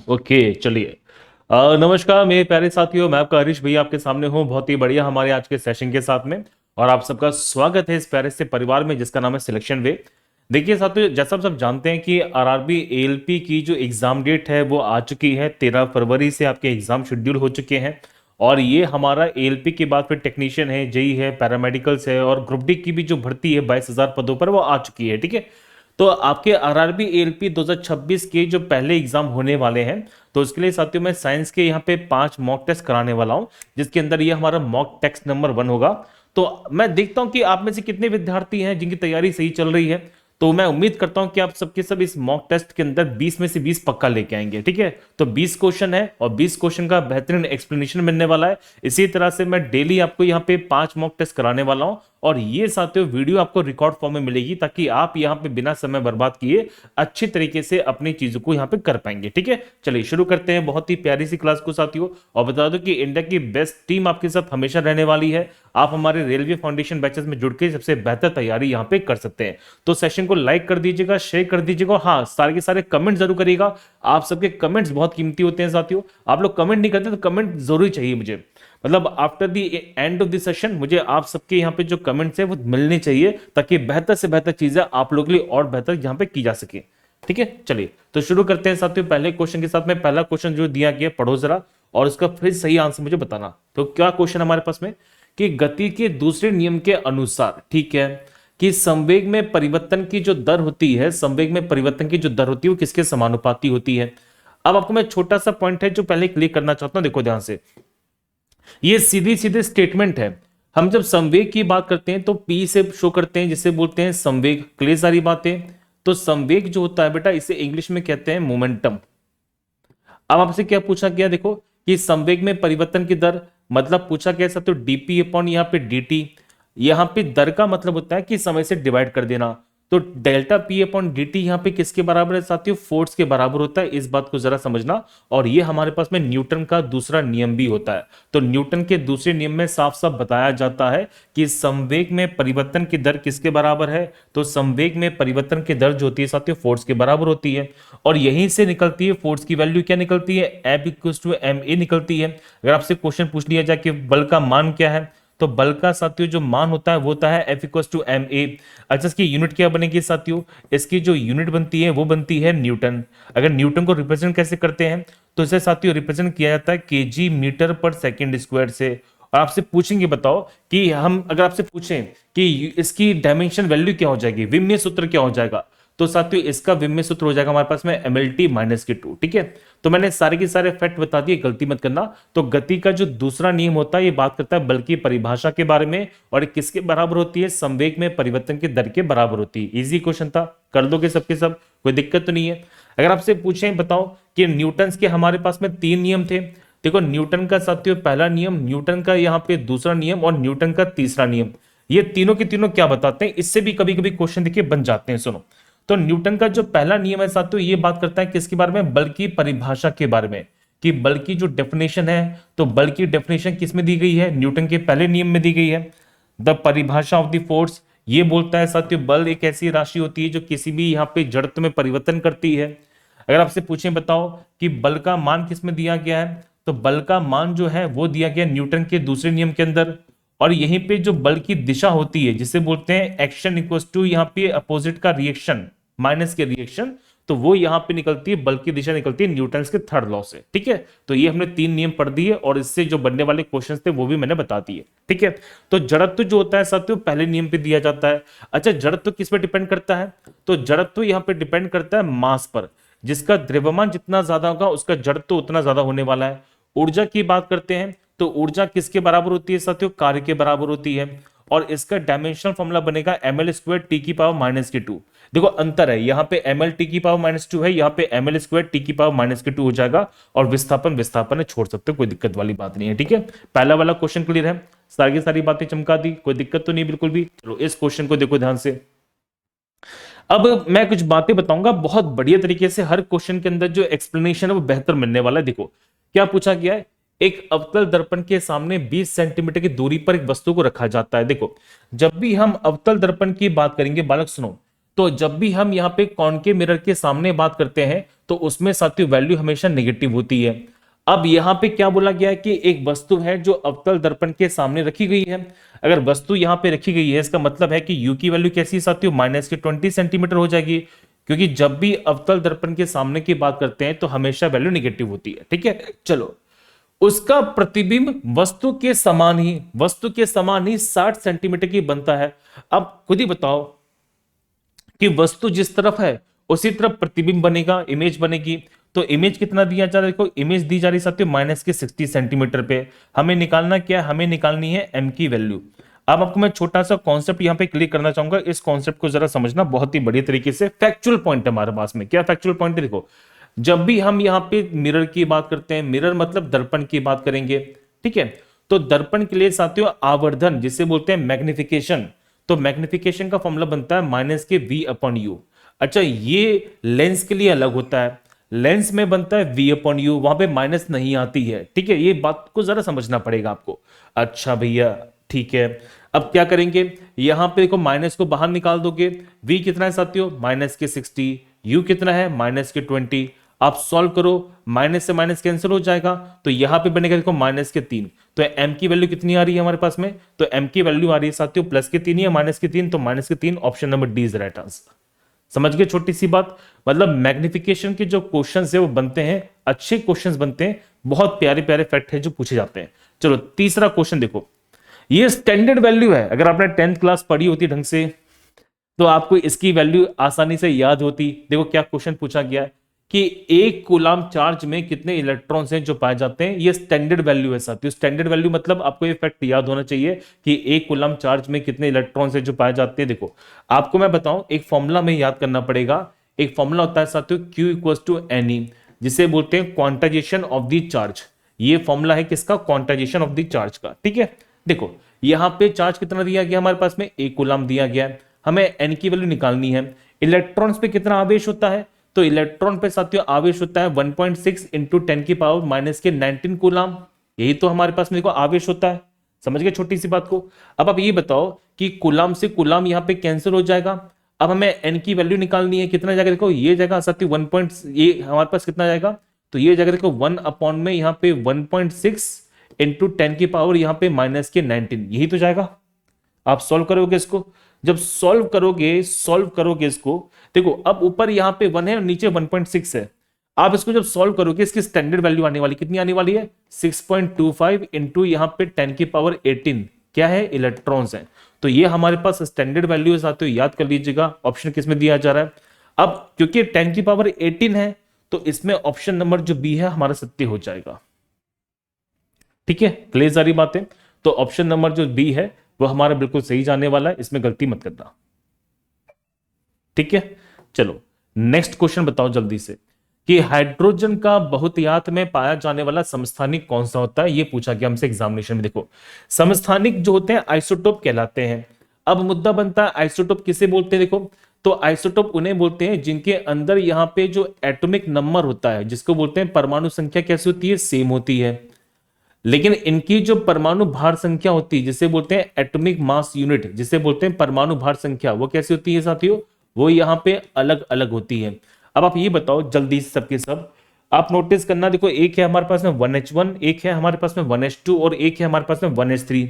Okay चलिए। नमस्कार मेरे प्यारे साथियों, मैं आपका हरीश भैया आपके सामने हूँ बहुत ही बढ़िया हमारे आज के सेशन के साथ में। और आप सबका स्वागत है इस प्यारे से परिवार में जिसका नाम है सिलेक्शन वे। देखिए साथियों, जैसा आप सब जानते हैं कि आरआरबी एएलपी की जो एग्जाम डेट है वो आ चुकी है। 13 फरवरी से आपके एग्जाम शेड्यूल हो चुके हैं। और ये हमारा एएलपी के बाद फिर टेक्नीशियन है, जेई है, पैरामेडिकल्स है और ग्रुप डी की भी जो भर्ती है 22,000 पदों पर वो आ चुकी है। ठीक है। तो आपके आरआरबी एएलपी 2026 के जो पहले एग्जाम होने वाले हैं, तो उसके लिए साथियों मैं साइंस के यहाँ पे 5 मॉक टेस्ट कराने वाला हूँ, जिसके अंदर ये हमारा मॉक टेस्ट नंबर 1 होगा। तो मैं देखता हूं कि आप में से कितने विद्यार्थी हैं जिनकी तैयारी सही चल रही है। तो मैं उम्मीद करता हूं कि आप सबके सब इस मॉक टेस्ट के अंदर 20 में से 20 पक्का लेके आएंगे। ठीक है। तो 20 क्वेश्चन है और 20 क्वेश्चन का बेहतरीन एक्सप्लेनेशन मिलने वाला है। इसी तरह से मैं डेली आपको यहाँ पे 5 मॉक टेस्ट कराने वाला हूं। और ये साथियों वीडियो आपको रिकॉर्ड फॉर्म में मिलेगी, ताकि आप यहाँ पे बिना समय बर्बाद किए अच्छी तरीके से अपनी चीजों को यहाँ पे कर पाएंगे। ठीक है। चलिए शुरू करते हैं बहुत ही प्यारी सी क्लास को साथियों। और बता दो कि इंडिया की बेस्ट टीम आपके साथ हमेशा रहने वाली है। आप हमारे रेलवे फाउंडेशन बैचेस में जुड़ के सबसे बेहतर तैयारी यहाँ पे कर सकते हैं। तो सेशन को लाइक कर दीजिएगा, शेयर कर दीजिएगा, हाँ सारे के सारे कमेंट जरूर करिएगा। आप सबके कमेंट्स बहुत कीमती होते हैं साथियों। आप लोग कमेंट नहीं करते तो कमेंट जरूरी चाहिए मुझे। मतलब after the end of the session मुझे आप सबके यहाँ पे जो कमेंट्स है वो मिलने चाहिए, ताकि बेहतर से बेहतर चीजें आप लोगों के लिए और बेहतर यहाँ पे की जा सके। ठीक है। चलिए तो शुरू करते हैं साथियों पहले क्वेश्चन के साथ में। पहला क्वेश्चन जो दिया गया पढ़ो जरा, और उसका फिर सही आंसर मुझे बताना। तो क्या क्वेश्चन हमारे पास में कि गति के दूसरे नियम के अनुसार, ठीक है, कि संवेग में परिवर्तन की जो दर होती है, संवेग में परिवर्तन की जो दर होती है वो किसके समानुपाती होती है। अब आपको मैं छोटा सा पॉइंट है जो पहले क्लियर करना चाहता हूं, देखो ध्यान से। ये सीधी सीधे स्टेटमेंट है। हम जब संवेग की बात करते हैं तो पी से शो करते हैं, जिसे बोलते हैं संवेग। क्लियर सारी बातें। तो संवेग जो होता है बेटा, इसे इंग्लिश में कहते हैं मोमेंटम। अब आपसे क्या पूछा गया, देखो कि संवेग में परिवर्तन की दर, मतलब पूछा गया सब तो डीपी अपॉन यहाँ पे डीटी। यहाँ पे दर का मतलब होता है कि समय से डिवाइड कर देना। तो delta P upon D T यहाँ पे किसके बराबर है साथियों, फोर्स के बराबर होता है। इस बात को जरा समझना। और ये हमारे पास में न्यूटन का दूसरा नियम भी होता है। तो न्यूटन के दूसरे नियम में साफ साफ बताया जाता है कि संवेग में परिवर्तन की दर किसके बराबर है। तो संवेग में परिवर्तन की दर जो होती है साथियों फोर्स के बराबर होती है। और यहीं से निकलती है फोर्स की वैल्यू क्या निकलती है, F equal to M A निकलती है। अगर आपसे क्वेश्चन पूछ लिया जाए कि बल का मान क्या है, तो बल का साथियों जो मान होता है वो होता है F equal to M A. अच्छा इसकी यूनिट क्या बनेगी साथियों, इसकी जो यूनिट बनती है वो बनती है न्यूटन। अगर न्यूटन को रिप्रेजेंट कैसे करते हैं, तो इसे साथियों रिप्रेजेंट किया जाता है केजी मीटर पर सेकंड स्क्वायर से। और आपसे पूछेंगे बताओ कि हम अगर आपसे पूछें कि इसकी डायमेंशन वैल्यू क्या हो जाएगी, विमीय सूत्र क्या हो जाएगा, तो साथियों इसका विमीय सूत्र हो जाएगा हमारे पास में mlt माइनस के 2। ठीक है। तो मैंने सारे के सारे फैक्ट बता दिए, गलती मत करना। तो गति का जो दूसरा नियम होता है ये बात करता है बल की परिभाषा के बारे में, और किसके बराबर होती है, संवेग में परिवर्तन की दर के बराबर होती है। इजी क्वेश्चन था, कर दोगे सबके सब, कोई दिक्कत तो नहीं है। अगर आपसे पूछें बताओ कि न्यूटन के हमारे पास में 3 नियम थे। देखो न्यूटन का साथियों पहला नियम, न्यूटन का यहाँ पे दूसरा नियम और न्यूटन का तीसरा नियम, ये तीनों के तीनों क्या बताते हैं, इससे भी कभी कभी क्वेश्चन देखिए बन जाते हैं। सुनो, तो न्यूटन का जो पहला नियम है साथियों ये बात करता है किसके बारे में, बल की परिभाषा के बारे में। कि बल की जो डेफिनेशन है, तो बल की डेफिनेशन किस में दी गई है, न्यूटन के पहले नियम में दी गई है। द परिभाषा ऑफ द फोर्स, ये बोलता है साथियों बल एक ऐसी राशि होती है जो किसी भी यहाँ पे जड़त्व में परिवर्तन करती है। अगर आपसे पूछें बताओ कि बल का मान किस में दिया गया है, तो बल का मान जो है वो दिया गया न्यूटन के दूसरे नियम के अंदर। और यहीं पे जो बल की दिशा होती है जिसे बोलते हैं एक्शन इक्वल टू यहाँ पे अपोजिट का रिएक्शन माइनस के रिएक्शन, तो वो यहां पे निकलती है, बल की दिशा निकलती है न्यूटन के थर्ड लॉ से। ठीक है। तो ये हमने 3 नियम पढ़ दिए और इससे जो बनने वाले क्वेश्चंस थे वो भी मैंने बता दिए। ठीक है। तो जड़त्व जो होता है साथियों पहले नियम पे दिया जाता है। अच्छा जड़त्व किस पे डिपेंड करता है, तो जड़त्व यहां पे डिपेंड करता है मास पर। जिसका द्रव्यमान जितना ज्यादा होगा उसका जड़त्व उतना ज्यादा होने वाला है। ऊर्जा की बात करते हैं तो ऊर्जा किसके बराबर होती है साथियों, कार्य के बराबर होती है। और इसका डायमेंशनल फॉर्मूला बनेगा ml स्क्वायर टी की पावर माइनस के 2। देखो अंतर है, यहाँ पे ml टी की पावर माइनस 2 है, यहाँ पे ml स्क्वायर टी की पावर माइनस के 2 हो जाएगा। और विस्थापन विस्थापन है, छोड़ सकते हो, कोई दिक्कत वाली बात नहीं है। ठीक है। पहला वाला क्वेश्चन क्लियर है, सारी की सारी बातें चमका दी, कोई दिक्कत तो नहीं बिल्कुल भी। चलो इस क्वेश्चन को देखो ध्यान से। अब मैं कुछ बातें बताऊंगा बहुत बढ़िया तरीके से, हर क्वेश्चन के अंदर जो एक्सप्लेनेशन है वो बेहतर मिलने वाला है। देखो क्या पूछा गया है एक अवतल दर्पण के सामने 20 सेंटीमीटर की दूरी पर एक वस्तु को रखा जाता है। देखो, जब भी हम अवतल दर्पण की बात करेंगे बालक सुनो, तो जब भी हम यहाँ पे कॉनकेव मिरर के सामने बात करते हैं तो उसमें साथियों वैल्यू हमेशा नेगेटिव होती है। अब यहाँ पे क्या बोला गया है कि एक वस्तु है जो अवतल दर्पण के सामने रखी गई है। अगर वस्तु यहाँ पे रखी गई है, इसका मतलब है कि यू की वैल्यू कैसी है साथियों, -20 सेंटीमीटर हो जाएगी, क्योंकि जब भी अवतल दर्पण के सामने की बात करते हैं तो हमेशा वैल्यू नेगेटिव होती है। ठीक है, चलो, उसका प्रतिबिंब वस्तु के समान ही 60 सेंटीमीटर की बनता है। अब खुद ही बताओ कि वस्तु जिस तरफ है उसी तरफ प्रतिबिंब बनेगा, इमेज बनेगी। तो इमेज कितना दिया जा रहा है, देखो इमेज दी जा रही है साथियों -60 सेंटीमीटर पे। हमें निकालना क्या है, हमें निकालनी है एम की वैल्यू। अब आपको मैं छोटा सा कॉन्सेप्ट यहां पे क्लियर करना चाहूंगा, इस कॉन्सेप्ट को जरा समझना, बहुत ही बढ़िया तरीके से फैक्चुअल पॉइंट है हमारे पास में। क्या फैक्चुअल पॉइंट है, देखो जब भी हम यहाँ पे मिरर की बात करते हैं, मिरर मतलब दर्पण की बात करेंगे, ठीक है, तो दर्पण के लिए साथियों आवर्धन जिसे बोलते हैं मैग्निफिकेशन, तो मैग्निफिकेशन का फॉर्मूला बनता है -v/u। अच्छा, ये लेंस के लिए अलग होता है, लेंस में बनता है v/u, वहां पे माइनस नहीं आती है। ठीक है, ये बात को जरा समझना पड़ेगा आपको। अच्छा भैया, ठीक है, अब क्या करेंगे, यहां पे देखो माइनस को बाहर निकाल दोगे, v कितना है साथियों -60, u कितना है -20। आप सॉल्व करो, माइनस से माइनस कैंसिल हो जाएगा, तो यहां पे बनेगा देखो -3। तो m की वैल्यू कितनी आ रही है हमारे पास में, तो m की वैल्यू आ रही है साथियों +3 या -3, तो -3, option number D is right answer. समझ गए छोटी सी बात, मतलब मैग्निफिकेशन के जो क्वेश्चंस है वो बनते हैं, अच्छे क्वेश्चंस बनते हैं, बहुत प्यारे प्यारे फैक्ट है जो पूछे जाते हैं। चलो तीसरा क्वेश्चन देखो, ये स्टैंडर्ड वैल्यू है, अगर आपने 10th क्लास पढ़ी होती ढंग से तो आपको इसकी वैल्यू आसानी से याद होती। देखो क्या क्वेश्चन पूछा गया है कि एक कूलाम चार्ज में कितने इलेक्ट्रॉन्स हैं जो पाए जाते हैं, ये स्टैंडर्ड वैल्यू है साथियों। स्टैंडर्ड वैल्यू मतलब आपको ये फैक्ट याद होना चाहिए कि एक कूलाम चार्ज में कितने इलेक्ट्रॉन्स हैं जो पाए जाते हैं। देखो आपको मैं बताऊं, एक फॉर्मूला में याद करना पड़ेगा, एक फॉर्मूला होता है साथियों Q=Ne, जिसे बोलते हैं क्वांटाइजेशन ऑफ द चार्ज। ये फॉर्मूला है किसका, क्वांटाइजेशन ऑफ द चार्ज का। ठीक है, देखो यहां पे चार्ज कितना दिया गया हमारे पास में, एक कूलाम दिया गया है, हमें एन की वैल्यू निकालनी है। इलेक्ट्रॉन्स पे कितना आवेश होता है, तो इलेक्ट्रॉन पे साथियों आवेश होता है 1.6 इंटू 10⁻⁻19 कूलाम, यही तो हमारे पास में देखो आवेश होता है। समझ गए छोटी सी बात को। अब आप ये बताओ कि कूलाम से कूलाम यहाँ पे कैंसिल हो जाएगा, अब हमें एन की वैल्यू निकालनी है, कितना जाएगा देखो, ये जाएगा साथियों 1. ये हमारे पास कितना जाएगा, तो ये जाएगा देखो 1 में यहाँ पे 1.6 इंटू 10⁻, यहाँ पे -19, यही तो जाएगा। आप सॉल्व करोगे इसको, जब सॉल्व करोगे इसको, देखो अब ऊपर यहां पे 1 है और नीचे 1.6 है। आप इसको जब सॉल्व करोगे, इसकी स्टैंडर्ड वैल्यू आने वाली कितनी आने वाली है, 6.25 इंटू यहां पे 10⁻18 क्या है, इलेक्ट्रॉन्स हैं। तो ये हमारे पास स्टैंडर्ड वैल्यू है साथियों, याद कर लीजिएगा। ऑप्शन किसमें दिया जा रहा है, अब क्योंकि 10⁻18 है तो इसमें ऑप्शन नंबर जो बी है हमारा सत्य हो जाएगा। ठीक है, क्लियर सारी बातें, तो ऑप्शन नंबर जो बी है वो हमारा बिल्कुल सही जाने वाला है, इसमें गलती मत करना। ठीक है, चलो नेक्स्ट क्वेश्चन बताओ जल्दी से कि हाइड्रोजन का बहुतायत में पाया जाने वाला समस्थानिक कौन सा होता है, ये पूछा गया हमसे एग्जामिनेशन में। देखो समस्थानिक जो होते हैं आइसोटोप कहलाते हैं। अब मुद्दा बनता है आइसोटोप किसे बोलते हैं, देखो तो आइसोटोप उन्हें बोलते हैं जिनके अंदर यहां पे जो एटॉमिक नंबर होता है, जिसको बोलते हैं परमाणु संख्या कैसी होती है, सेम होती है, लेकिन इनकी जो परमाणु भार संख्या होती है जिसे बोलते हैं एटॉमिक मास यूनिट, जिसे बोलते हैं परमाणु भार संख्या, वो कैसी होती है साथियों, वो यहां पे अलग अलग होती है। अब आप ये बताओ जल्दी से सबके सब, आप नोटिस करना, देखो एक है हमारे पास में 1H1, एक है हमारे पास में 1H2 और एक है हमारे पास में 1H3।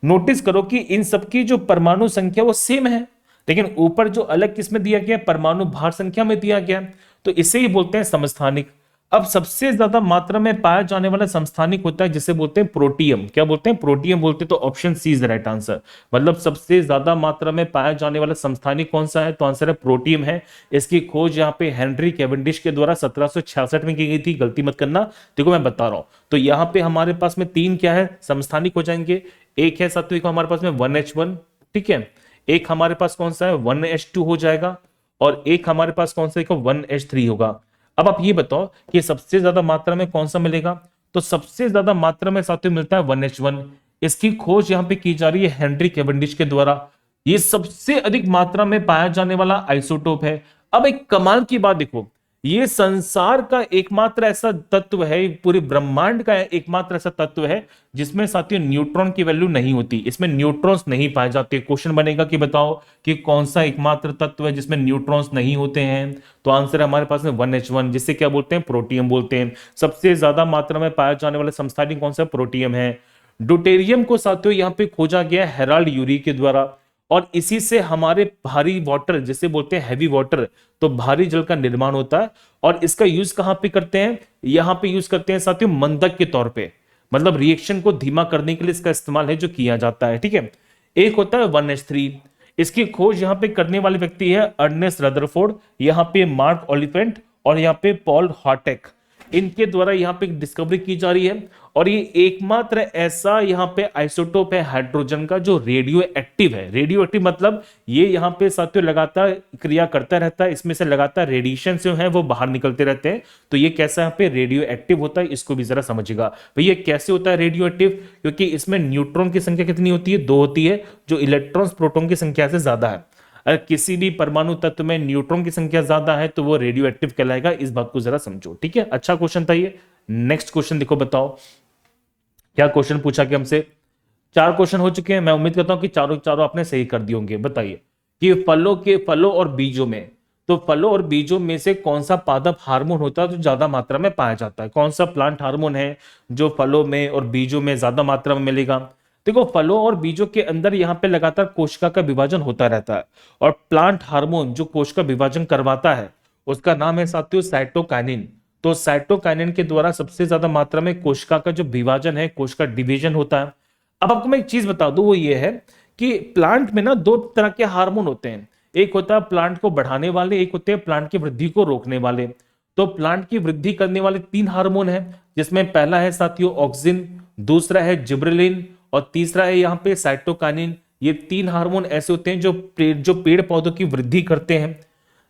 नोटिस करो कि इन सबकी जो परमाणु संख्या वो सेम है, लेकिन ऊपर जो अलग किसमें दिया गया, परमाणु भार संख्या में दिया गया, तो इसे ही बोलते हैं समस्थानिक। अब सबसे ज्यादा मात्रा में पाया जाने वाला समस्थानिक होता है जिसे बोलते हैं प्रोटियम। क्या बोलते हैं, प्रोटियम बोलते हैं, तो option C is the right answer. मतलब सबसे ज्यादा मात्रा में पाया जाने वाला समस्थानिक कौन सा है, तो आंसर है प्रोटियम है। इसकी खोज यहाँ पे हेनरी कैवेंडिश के द्वारा 1766 में की गई थी, गलती मत करना, देखो मैं बता रहा हूं। तो यहाँ पे हमारे पास में 3 क्या है समस्थानिक हो जाएंगे, एक है साथियों को हमारे पास में 1H1, ठीक है, एक हमारे पास कौन सा है 1H2 हो जाएगा, और एक हमारे पास कौन सा देखो 1H3 होगा। अब आप ये बताओ कि सबसे ज्यादा मात्रा में कौन सा मिलेगा, तो सबसे ज्यादा मात्रा में साथियों मिलता है 1H1। इसकी खोज यहां पे की जा रही है हेनरी कैवेंडिश के द्वारा। ये सबसे अधिक मात्रा में पाया जाने वाला आइसोटोप है। अब एक कमाल की बात देखो, ये संसार का एकमात्र ऐसा तत्व है, पूरे ब्रह्मांड का एकमात्र ऐसा तत्व है जिसमें साथियों न्यूट्रॉन की वैल्यू नहीं होती, इसमें न्यूट्रॉन्स नहीं पाए जाते। क्वेश्चन बनेगा कि बताओ कि कौन सा एकमात्र तत्व है जिसमें न्यूट्रॉन्स नहीं होते हैं, तो आंसर है हमारे पास में 1H1, जिसे क्या बोलते हैं, प्रोटियम बोलते हैं। सबसे ज्यादा मात्रा में पाया जाने वाला समस्थानिक कौन सा, प्रोटियम है। ड्यूटेरियम को साथियों यहाँ पे खोजा गया हेराल्ड यूरी के द्वारा, और इसी से हमारे भारी वाटर, जिसे बोलते हैं हैवी वाटर, तो भारी जल का निर्माण होता है। और इसका यूज कहां पे करते हैं, यहां पे यूज करते हैं साथियों मंदक के तौर पे, मतलब रिएक्शन को धीमा करने के लिए इसका इस्तेमाल है जो किया जाता है, ठीक है। एक होता है 1H3, इसकी खोज यहां पे करने वाले व्यक्ति है अर्नेस्ट रदरफोर्ड, यहां पे मार्क ओलिफेंट और यहां पे पॉल हॉटेक, इनके द्वारा यहां पे डिस्कवरी की जा रही है। और ये एकमात्र ऐसा यहां पे आइसोटोप है हाइड्रोजन का जो रेडियो एक्टिव है। रेडियो एक्टिव मतलब ये यहां पे साथियों लगातार क्रिया करता रहता है, इसमें से लगातार रेडिएशन जो है वो बाहर निकलते रहते हैं। तो ये कैसा यहाँ पे रेडियो एक्टिव होता है, इसको भी जरा समझिएगा भैया कैसे होता है रेडियो एक्टिव, क्योंकि इसमें न्यूट्रॉन की संख्या कितनी होती है, 2 होती है, जो इलेक्ट्रॉन्स प्रोटॉन की संख्या से ज्यादा है। अगर किसी भी परमाणु तत्व में न्यूट्रॉन की संख्या ज्यादा है तो वो रेडियो एक्टिव कहलाएगा, इस बात को जरा समझो, ठीक है। अच्छा क्वेश्चन था ये। नेक्स्ट क्वेश्चन देखो, बताओ क्या क्वेश्चन पूछा कि हमसे। 4 क्वेश्चन हो चुके हैं, मैं उम्मीद करता हूं कि चारों चारों आपने सही कर दिए होंगे। बताइए कि फलों और बीजों में, तो फलों और बीजों में से कौन सा पादप हार्मोन होता है जो ज्यादा मात्रा में पाया जाता है, कौन सा प्लांट हार्मोन है जो फलों में और बीजों में ज्यादा मात्रा में मिलेगा। देखो फलों और बीजों के अंदर यहाँ पे लगातार कोशिका का विभाजन होता रहता है, और प्लांट हार्मोन जो कोशिका विभाजन करवाता है उसका नाम है साथियों साइटोकाइनिन। तो साइटोकाइनिन के द्वारा सबसे ज्यादा मात्रा में कोशिका का जो विभाजन है, कोशिका डिवीजन होता है। अब आपको मैं एक चीज बता दूं, वो ये है कि प्लांट में ना 2 तरह के हार्मोन होते हैं, एक होता है प्लांट को बढ़ाने वाले, एक होते हैं प्लांट की वृद्धि को रोकने वाले। तो प्लांट की वृद्धि करने वाले 3 हार्मोन हैं, जिसमें पहला है साथियों ऑक्सिन, दूसरा है जिब्रेलिन और तीसरा है यहाँ पे साइटोकाइनिन। ये 3 हार्मोन ऐसे होते हैं जो पेड़ पौधों की वृद्धि करते हैं,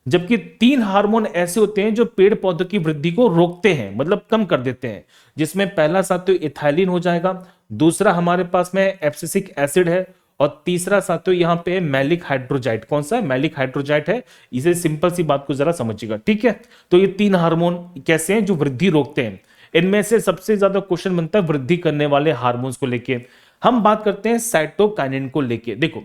जबकि 3 हार्मोन ऐसे होते हैं जो पेड़ पौधों की वृद्धि को रोकते हैं, मतलब कम कर देते हैं। जिसमें पहला साथियों इथाइलिन हो जाएगा, दूसरा हमारे पास में एब्सिसिक एसिड है, और तीसरा साथियों यहाँ पे मैलिक हाइड्रोजाइट। कौन सा है, मैलिक हाइड्रोजाइट है। इसे सिंपल सी बात को जरा समझिएगा, ठीक है। तो ये 3 हार्मोन कैसे हैं जो वृद्धि रोकते हैं। इनमें से सबसे ज्यादा क्वेश्चन बनता है वृद्धि करने वाले हार्मोन्स को लेके। हम बात करते हैं साइटोकाइनिन को लेके। देखो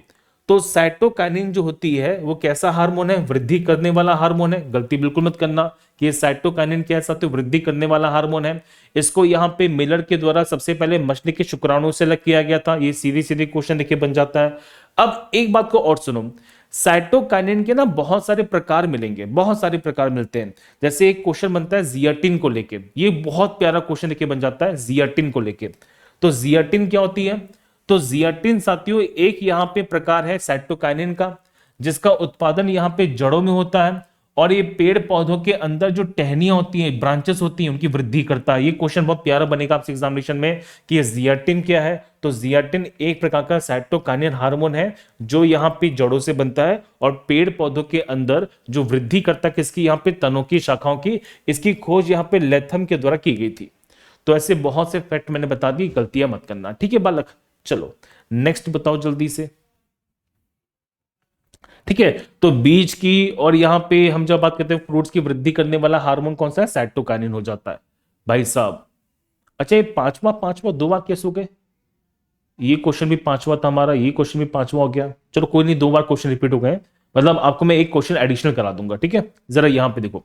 तो साइटोकाइनिन जो होती है वो कैसा हार्मोन है, वृद्धि करने वाला हार्मोन है। गलती बिल्कुल मत करना कि ये साइटोकाइनिन क्या है साथियों, वृद्धि करने वाला हार्मोन है। इसको यहाँ पे मिलर के द्वारा सबसे पहले मछली के शुक्राणु से अलग किया गया था। ये सीधी सीधी क्वेश्चन देखिए बन जाता है। अब एक बात को और सुनो, साइटोकाइनिन के ना बहुत सारे प्रकार मिलेंगे, बहुत सारे प्रकार मिलते हैं। जैसे एक क्वेश्चन बनता है जियाटिन को लेके, ये बहुत प्यारा क्वेश्चन देखिए बन जाता है जियाटिन को लेके। तो जियाटिन क्या होती है, तो जियाटिन साथियों एक यहां पे प्रकार है साइटोकाइनिन का, जिसका उत्पादन यहां पे जड़ों में होता है, और ये पेड़ पौधों के अंदर जो टहनियां होती हैं, ब्रांचेस होती हैं, उनकी वृद्धि करता है। ये क्वेश्चन बहुत प्यारा बनेगा आपसे एग्जामिनेशन में कि ये जियाटिन क्या है। तो जियाटिन एक प्रकार का साइटोकाइनिन हार्मोन है जो यहाँ पे जड़ों से बनता है, और पेड़ पौधों के अंदर जो वृद्धि करता है किसकी, यहाँ पे तनों की, शाखाओं की। इसकी खोज यहाँ पे लेथम के द्वारा की गई थी। तो ऐसे बहुत से फैक्ट मैंने बता दी, गलतियां मत करना, ठीक है बालक। चलो नेक्स्ट बताओ जल्दी से, ठीक है। तो बीज की, और यहां पे हम जब बात करते हैं फ्रूट्स की वृद्धि करने वाला हार्मोन कौन सा है, साइटोकाइनिन हो जाता है भाई साहब। अच्छा ये पांचवा पांचवा 2 बार कैसे हो गए, ये क्वेश्चन भी पांचवा था हमारा, ये क्वेश्चन भी पांचवा हो गया। चलो कोई नहीं, 2 बार क्वेश्चन रिपीट हो गए, मतलब आपको मैं एक क्वेश्चन एडिशनल करा दूंगा, ठीक है। जरा यहां पे देखो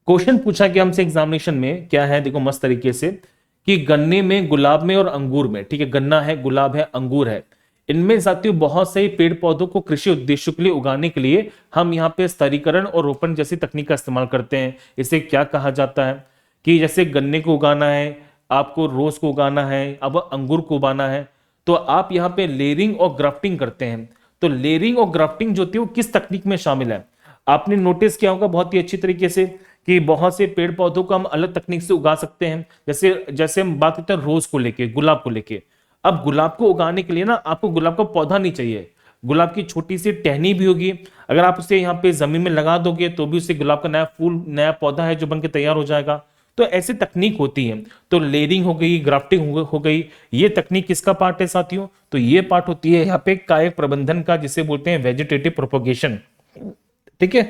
क्वेश्चन पूछा गया हमसे एग्जामिनेशन में, क्या है देखो मस्त तरीके से, कि गन्ने में, गुलाब में और अंगूर में, ठीक है, गन्ना है, गुलाब है, अंगूर है, इनमें साथियों बहुत से पेड़ पौधों को कृषि उद्देश्यों के लिए उगाने के लिए हम यहाँ पे स्तरीकरण और रोपण जैसी तकनीक का इस्तेमाल करते हैं। इसे क्या कहा जाता है, कि जैसे गन्ने को उगाना है, आपको रोज को उगाना है, अब अंगूर को उगाना है, तो आप यहाँ पे लेयरिंग और ग्राफ्टिंग करते हैं। तो लेयरिंग और ग्राफ्टिंग जो होती है वो किस तकनीक में शामिल है, आपने नोटिस किया होगा बहुत ही अच्छी तरीके से कि बहुत से पेड़ पौधों को हम अलग तकनीक से उगा सकते हैं। जैसे जैसे हम बात करते हैं रोज को लेके, गुलाब को लेके। अब गुलाब को उगाने के लिए ना आपको गुलाब का पौधा नहीं चाहिए, गुलाब की छोटी सी टहनी भी होगी, अगर आप उसे यहाँ पे जमीन में लगा दोगे तो भी उससे गुलाब का नया फूल, नया पौधा है जो बन के तैयार हो जाएगा। तो ऐसी तकनीक होती है। तो लेयरिंग हो गई, ग्राफ्टिंग हो गई, ये तकनीक किसका पार्ट है साथियों, तो ये पार्ट होती है यहाँ पे कायक प्रबंधन का, जिसे बोलते हैं वेजिटेटिव प्रोपोगेशन, ठीक है।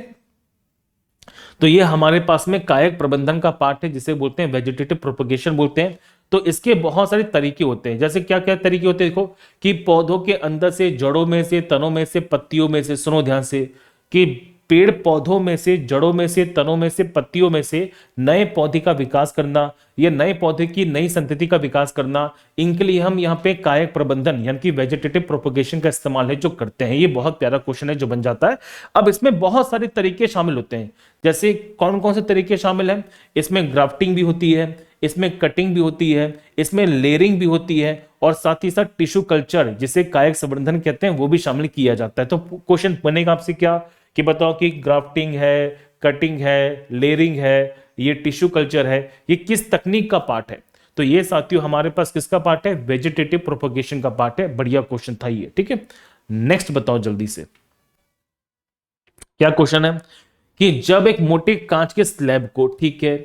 तो ये हमारे पास में कायक प्रबंधन का पार्ट है, जिसे बोलते हैं वेजिटेटिव प्रोपगेशन बोलते हैं। तो इसके बहुत सारे तरीके होते हैं, जैसे क्या क्या तरीके होते हैं देखो, कि पौधों के अंदर से, जड़ों में से, तनों में से, पत्तियों में से, सुनो ध्यान से, कि पेड़ पौधों में से, जड़ों में से, तनों में से, पत्तियों में से नए पौधे का विकास करना, या नए पौधे की नई संतति का विकास करना, इनके लिए हम यहाँ पे कायक प्रबंधन यानी कि वेजिटेटिव प्रोपगेशन का इस्तेमाल है जो करते हैं। ये बहुत प्यारा क्वेश्चन है जो बन जाता है। अब इसमें बहुत सारे तरीके शामिल होते हैं, जैसे कौन कौन से तरीके शामिल हैं? इसमें ग्राफ्टिंग भी होती है, इसमें कटिंग भी होती है, इसमें लेयरिंग भी होती है, और साथ ही साथ टिश्यू कल्चर जिसे कायक संवर्धन कहते हैं वो भी शामिल किया जाता है। तो क्वेश्चन बनेगा आपसे क्या, कि बताओ कि ग्राफ्टिंग है, कटिंग है, लेयरिंग है, ये टिश्यू कल्चर है, ये किस तकनीक का पार्ट है? तो ये साथियों हमारे पास किसका पार्ट है? वेजिटेटिव प्रोपगेशन का पार्ट है। बढ़िया क्वेश्चन था ये, ठीक है। नेक्स्ट बताओ जल्दी से, क्या क्वेश्चन है, कि जब एक मोटे कांच के स्लैब को, ठीक है,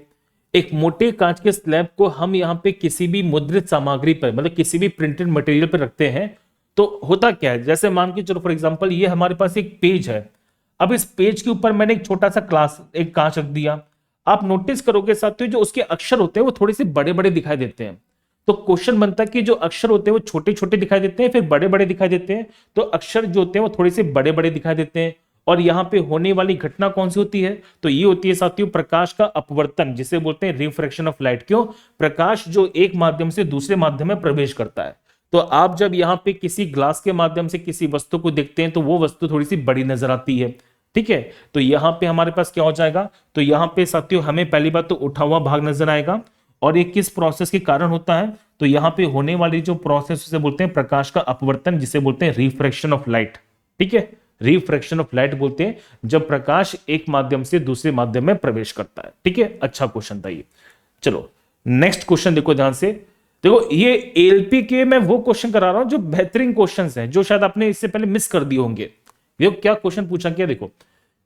एक मोटे कांच के स्लैब को हम यहां पे किसी भी मुद्रित सामग्री पर, मतलब किसी भी प्रिंटेड मटेरियल पर रखते हैं, तो होता क्या है? जैसे मान के चलो फॉर एग्जांपल ये हमारे पास एक पेज है, अब इस पेज के ऊपर मैंने एक छोटा सा एक कांच रख दिया। आप नोटिस करोगे साथियों, जो उसके अक्षर होते हैं वो थोड़े से बड़े बड़े दिखाई देते हैं। तो क्वेश्चन बनता है कि जो अक्षर होते हैं वो छोटे छोटे दिखाई देते हैं, फिर बड़े बड़े दिखाई देते हैं। तो अक्षर जो होते हैं वो थोड़े से बड़े बड़े दिखाई देते हैं। और यहां पे होने वाली घटना कौन सी होती है? तो ये होती है साथियों प्रकाश का अपवर्तन, जिसे बोलते हैं रिफ्रैक्शन ऑफ लाइट। क्यों? प्रकाश जो एक माध्यम से दूसरे माध्यम में प्रवेश करता है। तो आप जब यहां पे किसी ग्लास के माध्यम से किसी वस्तु को देखते हैं तो वो वस्तु थोड़ी सी बड़ी नजर आती है, ठीक है। तो यहां पे हमारे पास क्या हो जाएगा? तो यहां पे साथियों हमें पहली बात तो उठा हुआ भाग नजर आएगा, और ये किस प्रोसेस के कारण होता है? तो यहां पे होने वाली जो प्रोसेस उसे बोलते हैं प्रकाश का अपवर्तन, जिसे बोलते हैं रिफ्रैक्शन ऑफ लाइट, ठीक है। रिफ्रैक्शन ऑफ लाइट बोलते हैं जब प्रकाश एक माध्यम से दूसरे माध्यम में प्रवेश करता है, ठीक है। अच्छा क्वेश्चन था ये। चलो नेक्स्ट क्वेश्चन देखो ध्यान से। देखो ये एलपी के मैं वो क्वेश्चन करा रहा हूं जो बेहतरीन क्वेश्चंस हैं, जो शायद आपने इससे पहले मिस कर दिए होंगे। ये क्या क्वेश्चन पूछा गया देखो,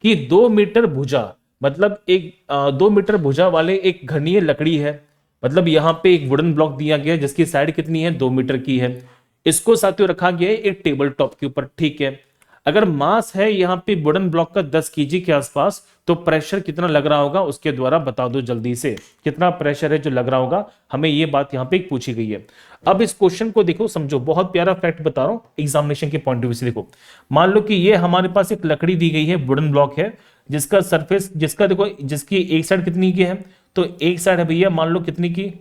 कि 2 मीटर भुजा, मतलब एक 2 मीटर भुजा वाले एक घनीय लकड़ी है, मतलब यहां पे एक वुडन ब्लॉक दिया गया है जिसकी साइड कितनी है? 2 मीटर की है। इसको साथियों रखा गया है एक टेबल टॉप के ऊपर, ठीक है। अगर मास है यहां पे वुडन ब्लॉक का 10 केजी के आसपास, तो प्रेशर कितना लग रहा होगा उसके द्वारा बता दो जल्दी से, कितना प्रेशर है जो लग रहा होगा, हमें ये बात यहां पे पूछी गई है। अब इस क्वेश्चन को देखो, समझो, बहुत प्यारा फैक्ट बता रहा हूं एग्जामिनेशन के पॉइंट ऑफ व्यू से। देखो मान लो कि ये हमारे पास एक लकड़ी दी गई है, वुडन ब्लॉक है, जिसका सरफेस, जिसका देखो, जिसकी एक साइड कितनी की है? तो एक साइड है भैया मान लो कितनी की,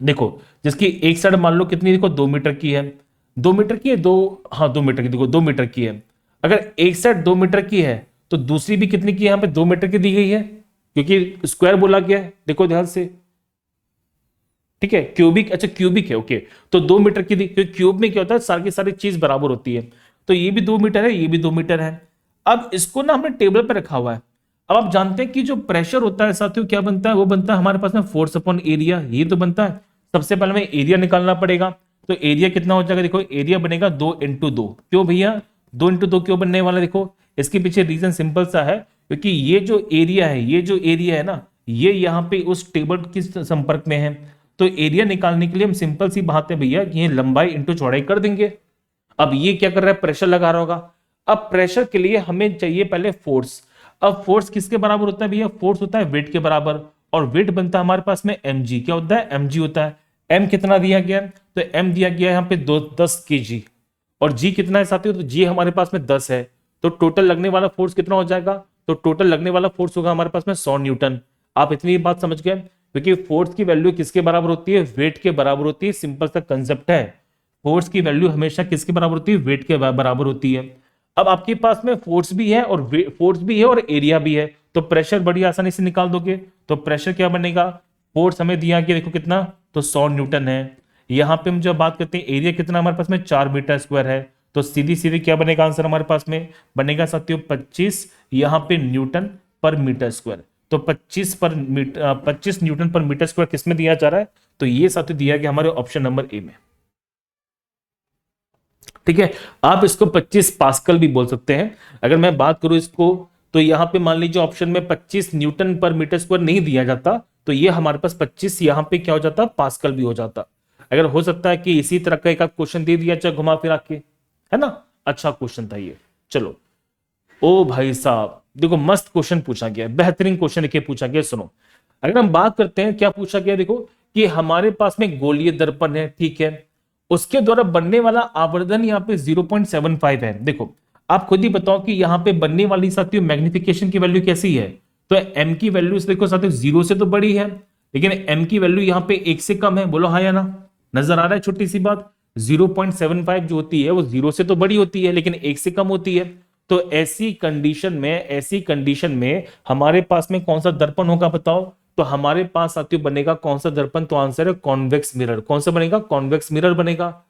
देखो जिसकी एक साइड मान लो कितनी, देखो 2 मीटर की है। 2 मीटर की है, हाँ 2 मीटर की, देखो 2 मीटर की है। अगर एक साइड 2 मीटर की है तो दूसरी भी कितनी की यहाँ पे 2 मीटर की दी गई है, क्योंकि स्क्वायर बोला गया है, देखो ध्यान से, ठीक है। क्यूबिक, अच्छा क्यूबिक है, ओके। तो 2 मीटर की दी, क्योंकि क्यूब में क्या होता है सारी की सारी चीज बराबर होती है। तो ये भी 2 मीटर है, ये भी 2 मीटर है। अब इसको ना हमने टेबल पे रखा हुआ है। अब आप जानते हैं कि जो प्रेशर होता है साथियों क्या बनता है? वो बनता है हमारे पास में फोर्स अपॉन एरिया, ये तो बनता है। सबसे पहले हमें एरिया निकालना पड़ेगा। तो एरिया कितना हो जाएगा? देखो एरिया बनेगा 2 × 2। क्यों भैया 2 × 2 क्यों बनने वाला? देखो इसके पीछे रीजन सिंपल सा है, क्योंकि ये जो एरिया है, ये जो एरिया है ना, ये यहाँ पे उस टेबल के संपर्क में है। तो एरिया निकालने के लिए हम सिंपल सी बात है भैया, ये लंबाई इंटू चौड़ाई कर देंगे। अब ये क्या कर रहा है? प्रेशर लगा रहा होगा। अब प्रेशर के लिए हमें चाहिए पहले फोर्स। अब फोर्स किसके बराबर होता है भैया? फोर्स होता है वेट के बराबर, और वेट बनता है हमारे पास में mg। क्या होता है? mg होता है। m कितना दिया गया? तो m दिया गया है यहाँ पे 10 kg, और g कितना है साथियों? तो g हमारे पास में 10 है। तो टोटल लगने वाला फोर्स कितना हो जाएगा? तो टोटल लगने वाला फोर्स होगा हमारे पास में 100 न्यूटन। आप इतनी बात समझ गए, क्योंकि फोर्स की वैल्यू किसके बराबर होती है? वेट के बराबर होती है। सिंपल सा कंसेप्ट है, फोर्स की वैल्यू हमेशा किसके बराबर होती है? वेट के बराबर होती है। अब आपके पास में फोर्स भी है और फोर्स भी है और एरिया भी है, तो प्रेशर बड़ी आसानी से निकाल दोगे। तो प्रेशर क्या बनेगा? फोर्स हमें दिया गया, देखो कितना, तो 100 न्यूटन है। यहां पे हम जब बात करते हैं एरिया कितना हमारे पास में 4 मीटर स्क्वायर है, तो सीधी सीधी क्या बनेगा आंसर हमारे पास में? बनेगा साथियों 25 यहां पे न्यूटन पर मीटर स्क्वायर। तो 25 न्यूटन पर मीटर स्क्वायर किसमें दिया जा रहा है? तो ये साथियों दिया गया हमारे ऑप्शन नंबर ए में, ठीक है। आप इसको 25 पास्कल भी बोल सकते हैं। अगर मैं बात करूं इसको, तो यहां पे मान लीजिए ऑप्शन में 25 न्यूटन पर मीटर स्क्वायर नहीं दिया जाता, तो ये हमारे पास 25 यहां पे क्या हो जाता? पास्कल भी हो जाता। अगर हो सकता है कि इसी तरह का एक क्वेश्चन दे दिया चाहे घुमा फिरा के, है ना। अच्छा क्वेश्चन था ये। चलो ओ भाई साहब देखो, मस्त क्वेश्चन पूछा गया है, बेहतरीन क्वेश्चन लिखे पूछा गया। सुनो, अगर हम बात करते हैं क्या पूछा गया, देखो कि हमारे पास में गोलीय दर्पण है, ठीक है, उसके द्वारा बनने वाला आवर्धन यहाँ पे 0.75 है। देखो आप खुद ही बताओ कि यहाँ पे बनने वाली साथियों मैग्निफिकेशन की वैल्यू कैसी है। तो एम की वैल्यू देखो साथियों जीरो से तो बड़ी है, लेकिन एम की वैल्यू यहाँ पे एक से कम है। बोलो हाँ या ना, नजर आ रहा है छोटी सी बात। 0.75 जो होती है वो जीरो से तो बड़ी होती है लेकिन एक से कम होती है। तो ऐसी कंडीशन में हमारे पास में कौन सा दर्पण होगा बताओ। तो हमारे पास साथियों बनेगा कौन सा दर्पण, तो आंसर है कॉन्वेक्स मिरर। कौन सा बनेगा, कॉन्वेक्स मिरर बनेगा।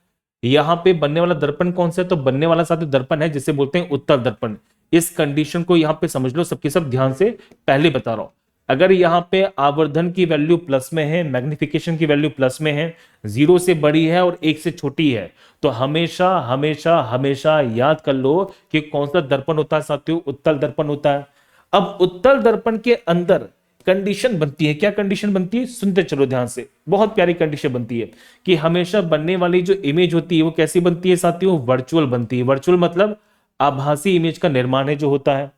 यहां पे बनने वाला दर्पण कौन सा है, तो बनने वाला साथियों दर्पण है जिसे बोलते हैं उत्तल दर्पण। इस कंडीशन को यहां पे समझ लो सबके सब ध्यान से, पहले बता रहा हूं। अगर यहां पे आवर्धन की वैल्यू प्लस में है, मैग्निफिकेशन की वैल्यू प्लस में है, जीरो से बड़ी है और एक से छोटी है, तो हमेशा हमेशा हमेशा याद कर लो कि कौन सा दर्पण होता है साथियों, उत्तल दर्पण होता है। अब उत्तल दर्पण के अंदर कंडीशन बनती है, क्या कंडीशन बनती है, सुनते चलो ध्यान से, बहुत प्यारी कंडीशन बनती है कि हमेशा बनने वाली जो इमेज होती है वो कैसी बनती है साथियों, वर्चुअल बनती है। वर्चुअल मतलब आभासी इमेज का निर्माण है जो होता है।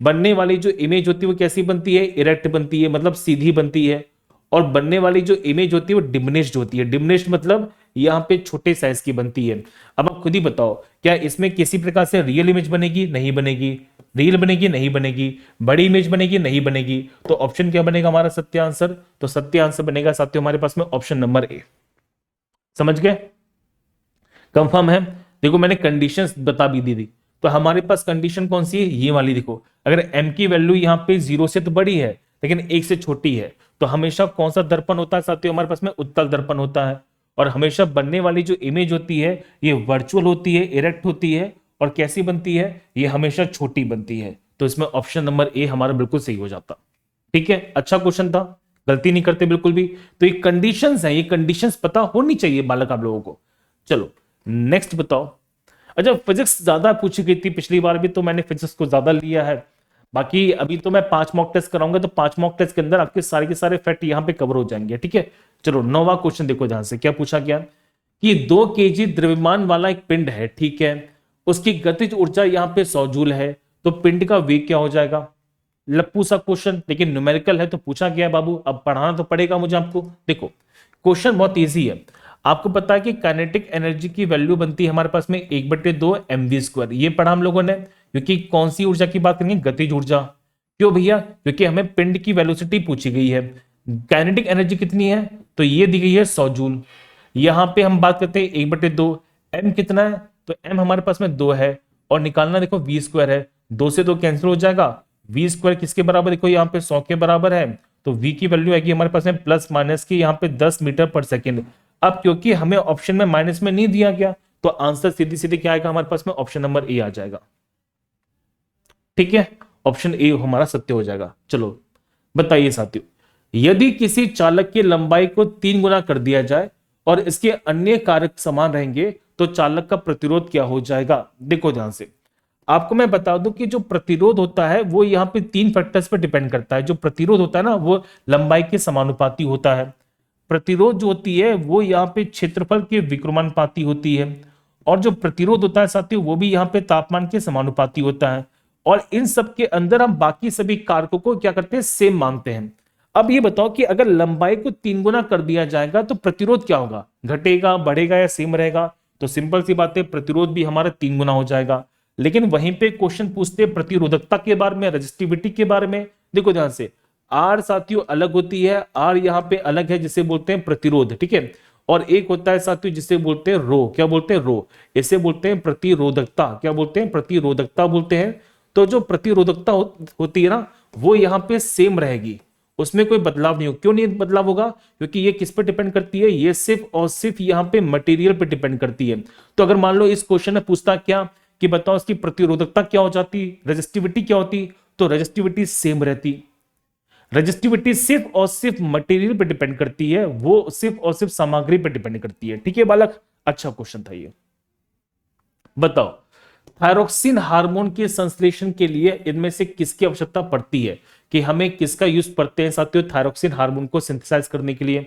बनने वाली जो इमेज होती है वो कैसी बनती है, इरेक्ट बनती है, मतलब सीधी बनती है। और बनने वाली जो इमेज होती है वो डिमिनिश्ड होती है। डिमिनिश्ड मतलब यहां पे छोटे साइज की बनती है। अब आप खुद ही बताओ, क्या इसमें किसी प्रकार से रियल इमेज बनेगी, नहीं बनेगी। रियल बनेगी, नहीं बनेगी। बड़ी इमेज बनेगी, नहीं बनेगी। तो ऑप्शन क्या बनेगा हमारा सत्य आंसर, तो सत्य आंसर बनेगा साथियों हमारे पास में ऑप्शन नंबर ए। समझ गए, कंफर्म है। देखो मैंने कंडीशंस बता भी दी थी। तो हमारे पास कंडीशन कौन सी है, ये वाली देखो। अगर m की वैल्यू यहां पे जीरो से तो बड़ी है लेकिन एक से छोटी है, तो हमेशा कौन सा दर्पण होता है साथियों हमारे पास में, उत्तल दर्पण होता है। और हमेशा बनने वाली जो इमेज होती है ये वर्चुअल होती है, इरेक्ट होती है। और कैसी बनती है, ये हमेशा छोटी बनती है। तो इसमें ऑप्शन नंबर ए हमारा बिल्कुल सही हो जाता। ठीक है, अच्छा क्वेश्चन था, गलती नहीं करते बिल्कुल भी। तो ये कंडीशंस है, ये कंडीशंस पता होनी चाहिए बालक आप लोगों को। चलो नेक्स्ट बताओ। अच्छा, फिजिक्स ज्यादा पूछी गई थी पिछली बार भी, तो मैंने फिजिक्स को ज्यादा लिया है। बाकी अभी तो मैं 5 मॉक टेस्ट कराऊंगा, तो 5 मॉक टेस्ट के अंदर आपके सारे के सारे फैक्ट यहाँ पे कवर हो जाएंगे। ठीक है, चलो 9वां क्वेश्चन देखो ध्यान से, क्या पूछा गया कि 2 kg द्रव्यमान वाला एक पिंड है, ठीक है, उसकी गतिज ऊर्जा यहाँ पे 100 जूल है। तो पिंड का वेग क्या हो जाएगा। लप्पू सा क्वेश्चन, लेकिन न्यूमेरिकल है तो पूछा गया है बाबू, अब पढ़ाना तो पड़ेगा मुझे आपको। देखो क्वेश्चन बहुत इजी है। आपको पता है कि काइनेटिक एनर्जी की वैल्यू बनती है हमारे पास में 1/2 mv²। ये पढ़ा हम लोगों ने, क्योंकि कौन सी ऊर्जा की बात करेंगे, गतिज ऊर्जा। क्यों भैया, क्योंकि हमें पिंड की वेलोसिटी पूछी गई है। काइनेटिक एनर्जी कितनी है, तो ये दी गई है 100 जूल। यहां पे हम बात करते हैं 1/2, एम कितना है, तो एम हमारे पास में 2 है। और निकालना देखो v² है, 2 से 2 कैंसिल हो जाएगा। v² किसके बराबर, देखो यहाँ पे 100 के बराबर है। तो v की वैल्यू आएगी हमारे पास में प्लस माइनस की यहाँ पे 10 मीटर पर सेकेंड। अब क्योंकि हमें ऑप्शन में माइनस में नहीं दिया गया, तो आंसर सीधी सीधी क्या आएगा हमारे पास में, ऑप्शन नंबर ए आ जाएगा। ठीक है, ऑप्शन ए हमारा सत्य हो जाएगा। चलो बताइए साथियों, यदि किसी चालक की लंबाई को 3 गुना कर दिया जाए और इसके अन्य कारक समान रहेंगे, तो चालक का प्रतिरोध क्या हो जाएगा। देखो ध्यान से, आपको मैं बता दूं कि जो प्रतिरोध होता है वो यहाँ पे 3 फैक्टर्स पर डिपेंड करता है। जो प्रतिरोध होता है ना, वो लंबाई के समानुपाती होता है। प्रतिरोध जो होती है वो यहाँ पे क्षेत्रफल के विक्रमानुपाती होती है। और जो प्रतिरोध होता है साथियों वो भी यहाँ पे तापमान के समानुपाती होता है। और इन सब के अंदर हम बाकी सभी कारकों को क्या करते हैं, सेम मानते हैं। अब ये बताओ कि अगर लंबाई को 3 गुना कर दिया जाएगा तो प्रतिरोध क्या होगा, घटेगा, बढ़ेगा या सेम रहेगा। तो सिंपल सी बात है, प्रतिरोध भी हमारा 3 गुना हो जाएगा। लेकिन वहीं पे क्वेश्चन पूछते हैं प्रतिरोधकता के बारे में, रेजिस्टिविटी के बारे में। देखो ध्यान से, आर साथियों अलग होती है, आर यहाँ पे अलग है जिसे बोलते हैं प्रतिरोध, ठीक है। और एक होता है साथियों जिसे बोलते हैं रो, क्या बोलते हैं, रो। इसे बोलते हैं प्रतिरोधकता, क्या बोलते हैं, प्रतिरोधकता बोलते हैं। तो जो प्रतिरोधकता होती है ना, वो यहाँ पे सेम रहेगी, उसमें कोई बदलाव नहीं हो। क्यों नहीं बदलाव होगा, क्योंकि ये किस पे डिपेंड करती है, ये सिर्फ और सिर्फ यहाँ पे मटेरियल पे डिपेंड करती है। तो अगर मान लो इस क्वेश्चन में पूछता क्या कि बताओ इसकी प्रतिरोधकता क्या हो जाती, रेजिस्टिविटी क्या होती, तो रेजिस्टिविटी सेम रहती। रेजिस्टिविटी सिर्फ और सिर्फ मटेरियल पे डिपेंड करती है, वो सिर्फ और सिर्फ सामग्री पे डिपेंड करती है। ठीक है बालक, अच्छा क्वेश्चन था ये। बताओ थायरोक्सिन हार्मोन के संश्लेषण के लिए इनमें से किसकी आवश्यकता पड़ती है, कि हमें किसका यूज करते हैं साथियों थायरोक्सिन हार्मोन को सिंथेसाइज करने के लिए।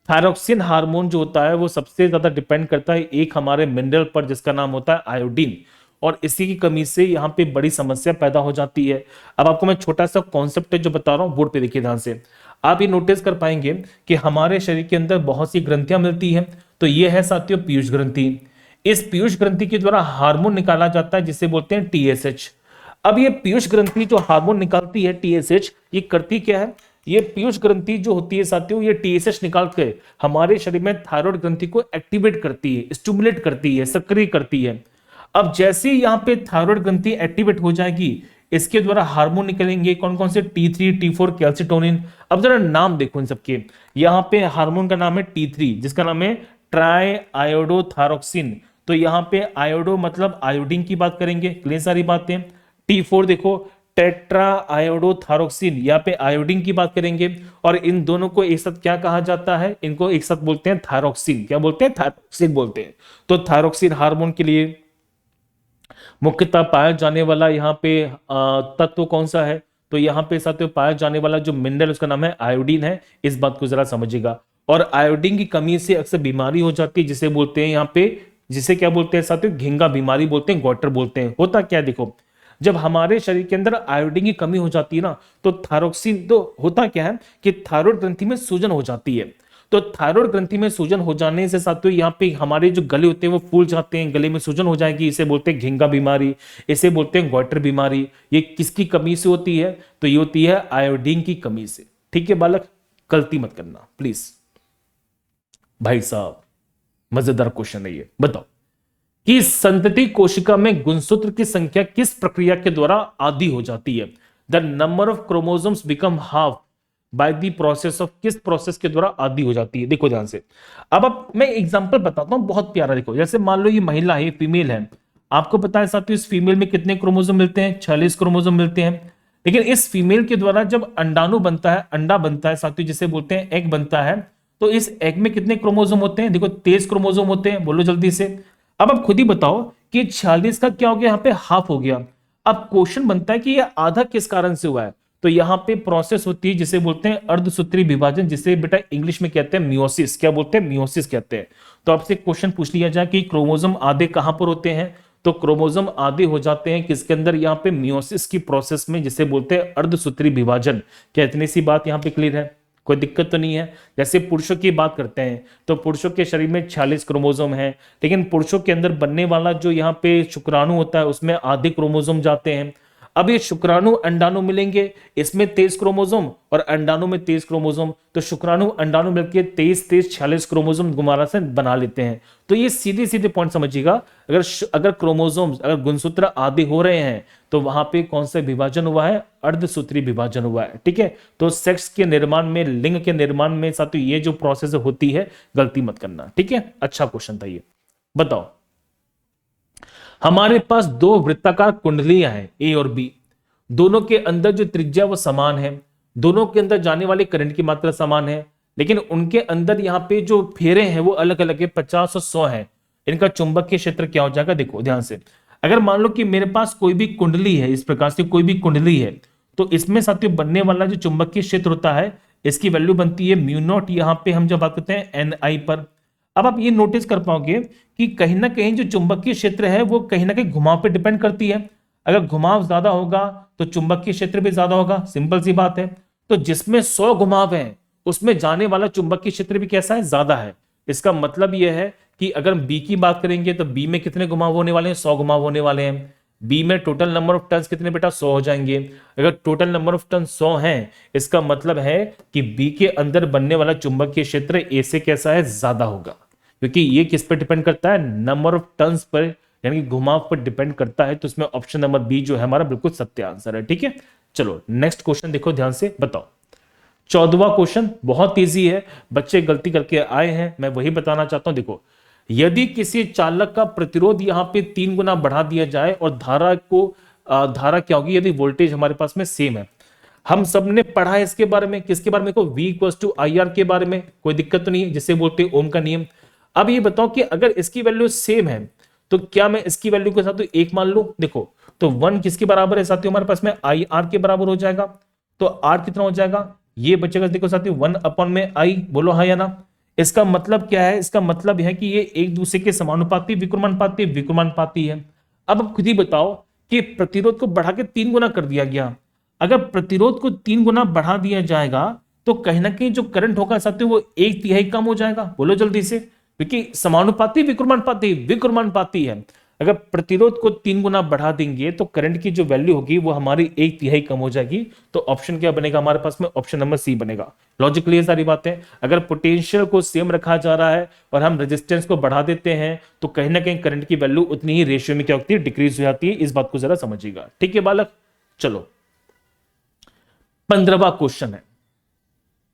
थायरोक्सिन हार्मोन जो होता है वो सबसे ज्यादा डिपेंड करता है एक हमारे मिनरल पर जिसका नाम होता है आयोडीन। और इसी की कमी से यहाँ पे बड़ी समस्या पैदा हो जाती है। अब आपको मैं छोटा सा कॉन्सेप्ट जो बता रहा हूँ बोर्ड पे देखिए ध्यान से, आप ये नोटिस कर पाएंगे कि हमारे शरीर के अंदर बहुत सी ग्रंथियां मिलती हैं। तो ये है साथियों पीयूष ग्रंथि। इस पीयूष ग्रंथि के द्वारा हार्मोन निकाला जाता है जिसे बोलते हैं टीएसएच। अब ये पीयूष ग्रंथि जो हार्मोन निकालती है टीएसएच, ये करती क्या है, ये पीयूष ग्रंथि जो होती है साथियों, ये टीएसएच निकाल के हमारे शरीर में थायराइड ग्रंथि को एक्टिवेट करती है, स्टिमुलेट करती है, सक्रिय करती है। अब जैसे ही यहाँ पे थायराइड ग्रंथि एक्टिवेट हो जाएगी, इसके द्वारा हार्मोन निकलेंगे। कौन कौन से, T3, T4, कैल्सिटोनिन। अब जरा नाम देखो इन सबके, यहाँ पे हार्मोन का नाम है T3 जिसका नाम है ट्राई आयोडोथायरोक्सिन। तो यहाँ पे आयोडो मतलब आयोडीन की बात करेंगे, क्लियर सारी बातें। T4 देखो टेट्रा आयोडोथायरोक्सिन, यहाँ पे आयोडीन की बात करेंगे। और इन दोनों को एक साथ क्या कहा जाता है, इनको एक साथ बोलते हैं थायरोक्सिन। क्या बोलते हैं, थायरोक्सिन बोलते हैं। तो थायरोक्सिन हार्मोन के लिए मुख्यतः पाया जाने वाला यहाँ पे तत्व कौन सा है, तो यहाँ पे साथियों पाया जाने वाला जो मिनरल उसका नाम है आयोडीन है। इस बात को जरा समझिएगा। और आयोडीन की कमी से अक्सर बीमारी हो जाती है जिसे बोलते हैं यहाँ पे, जिसे क्या बोलते हैं साथियों, घिंगा बीमारी बोलते हैं, गॉइटर बोलते हैं। होता क्या है देखो, जब हमारे शरीर के अंदर आयोडीन की कमी हो जाती है ना, तो थायरोक्सिन, तो होता क्या है कि थायराइड ग्रंथि में सूजन हो जाती है। तो थायराइड ग्रंथि में सूजन हो जाने से साथियों यहाँ पे हमारे जो गले होते हैं वो फूल जाते हैं, गले में सूजन हो जाएगी, इसे बोलते हैं घिंगा बीमारी, इसे बोलते हैं गॉइटर बीमारी। ये किसकी कमी से होती है, तो ये होती है आयोडीन की कमी से। ठीक है बालक, गलती मत करना प्लीज। भाई साहब मजेदार क्वेश्चन है ये, बताओ कि संतति कोशिका में गुणसूत्र की संख्या किस प्रक्रिया के द्वारा आधी हो जाती है। The number of chromosomes become half by the process of, किस प्रोसेस के द्वारा आधी हो जाती है। देखो ध्यान से, अब मैं एग्जांपल बताता हूं बहुत प्यारा। देखो जैसे मान लो ये महिला है, फीमेल है, आपको पता है साथियों इस फीमेल में कितने क्रोमोसोम मिलते हैं, 46 क्रोमोसोम मिलते हैं। लेकिन इस फीमेल के द्वारा जब अंडाणु बनता है, अंडा बनता है साथियों, जिसे बोलते हैं एग बनता है, तो इस एग में कितने क्रोमोसोम होते हैं, देखो 23 क्रोमोसोम होते हैं। बोलो जल्दी से। अब आप खुद ही बताओ कि 46 का क्या हो गया, यहाँ पे हाफ हो गया। अब क्वेश्चन बनता है कि ये आधा किस कारण से हुआ है, तो यहाँ पे प्रोसेस होती है जिसे बोलते हैं अर्धसूत्री विभाजन, जिसे बेटा इंग्लिश में कहते हैं मियोसिस। क्या बोलते हैं, मियोसिस कहते हैं। तो आपसे क्वेश्चन पूछ लिया जाए कि क्रोमोसोम आधे कहां पर होते हैं, तो क्रोमोसोम आधे हो जाते हैं किसके अंदर, यहाँ पे मियोसिस की प्रोसेस में, जिसे बोलते हैं अर्धसूत्री विभाजन। क्या इतनी सी बात यहाँ पे क्लियर है, कोई दिक्कत तो नहीं है। जैसे पुरुषों की बात करते हैं तो पुरुषों के शरीर में 46 क्रोमोसोम है, लेकिन पुरुषों के अंदर बनने वाला जो यहाँ पे शुक्राणु होता है उसमें आधे क्रोमोसोम जाते हैं। अब ये शुक्राणु अंडाणु मिलेंगे, इसमें 23 क्रोमोसोम और अंडाणु में 23 क्रोमोसोम, तो शुक्राणु अंडाणु मिलकर 23 46 क्रोमोसोम दोबारा से बना लेते हैं। तो ये सीधे सीधे पॉइंट समझिएगा, अगर क्रोमोसोम्स, अगर गुणसूत्र आधे हो रहे हैं तो वहां पे कौन सा विभाजन हुआ है, अर्धसूत्री विभाजन हुआ है। ठीक है, तो सेक्स के निर्माण में, लिंग के निर्माण में साथियों ये जो प्रोसेस होती है, गलती मत करना। ठीक है, अच्छा क्वेश्चन था ये। बताओ, हमारे पास दो वृत्ताकार कुंडलियां हैं ए और बी, दोनों के अंदर जो त्रिज्या वो समान है, दोनों के अंदर जाने वाले करंट की मात्रा समान है, लेकिन उनके अंदर यहाँ पे जो फेरे हैं वो अलग अलग है, 50 और 100 है। इनका चुंबकीय क्षेत्र क्या हो जाएगा, देखो ध्यान से। अगर मान लो कि मेरे पास कोई भी कुंडली है, इस प्रकार से कोई भी कुंडली है, तो इसमें साथियों बनने वाला जो चुंबकीय क्षेत्र होता है, इसकी वैल्यू बनती है म्यू नॉट, यहाँ पे हम जब बात करते हैं एन आई पर। अब आप ये नोटिस कर पाओगे कि कहीं ना कहीं जो चुंबकीय क्षेत्र है वो कहीं ना कहीं घुमाव पे डिपेंड करती है। अगर घुमाव ज्यादा होगा तो चुंबकीय क्षेत्र भी ज्यादा होगा, सिंपल सी बात है। तो जिसमें 100 घुमाव है उसमें जाने वाला चुंबकीय क्षेत्र भी कैसा है, ज्यादा है। इसका मतलब यह है कि अगर बी की बात करेंगे तो बी में कितने घुमाव होने वाले हैं, 100 घुमाव होने वाले हैं। बी में टोटल नंबर ऑफ टर्न्स कितने बेटा, 100 हो जाएंगे। अगर टोटल नंबर ऑफ टर्न 100 हैं, इसका मतलब है कि बी के अंदर बनने वाला चुंबकीय क्षेत्र ए से कैसा है, ज्यादा होगा, क्योंकि ये किस पर डिपेंड करता है, नंबर ऑफ टर्न्स पर, यानी कि घुमाव पर डिपेंड करता है। तो इसमें ऑप्शन नंबर बी जो है हमारा बिल्कुल सत्य आंसर है। ठीक है, चलो नेक्स्ट क्वेश्चन देखो ध्यान से, बताओ। 14वां क्वेश्चन बहुत इजी है, बच्चे गलती करके आए हैं, मैं वही बताना चाहता हूं। देखो, यदि किसी चालक का प्रतिरोध यहां पे 3 गुना बढ़ा दिया जाए और धारा क्या होगी, यदि वोल्टेज हमारे पास में सेम है। हम सब ने पढ़ा है इसके बारे में, किसके बारे में, को V = IR के बारे में, कोई दिक्कत तो नहीं है, जिसे बोलते हैं ओम का नियम। अब ये बताओ कि अगर इसकी वैल्यू सेम है तो क्या मैं इसकी वैल्यू के साथ एक मान लूं। देखो, तो 1 किसके बराबर है साथियों, हमारे पास में IR के बराबर हो जाएगा। तो R कितना हो जाएगा, ये बचेगा, देखो साथियों 1/I, बोलो हाँ या ना। इसका मतलब क्या है, इसका मतलब है कि ये एक दूसरे के समानुपाती विक्रमानुपाती है। अब आप खुद ही बताओ कि प्रतिरोध को बढ़ा के 3 गुना कर दिया गया। अगर प्रतिरोध को 3 गुना बढ़ा दिया जाएगा तो कहीं ना कहीं जो करंट होगा साथियों वो 1/3 कम हो जाएगा। बोलो जल्दी से, क्योंकि समानुपाती विकर्मानुपाती विकर्मानुपाती है। अगर प्रतिरोध को 3 गुना बढ़ा देंगे तो करंट की जो वैल्यू होगी वो हमारी 1/3 कम हो जाएगी। तो ऑप्शन क्या बनेगा हमारे पास में? ऑप्शन नंबर सी बनेगा। लॉजिकली ये सारी बातें, अगर पोटेंशियल को सेम रखा जा रहा है और हम रेजिस्टेंस को बढ़ा देते हैं तो कहीं ना कहीं करंट की वैल्यू उतनी ही रेशियो में क्या होती है? डिक्रीज हो जाती है। इस बात को जरा समझिएगा, ठीक है बालक। चलो 15वां क्वेश्चन है।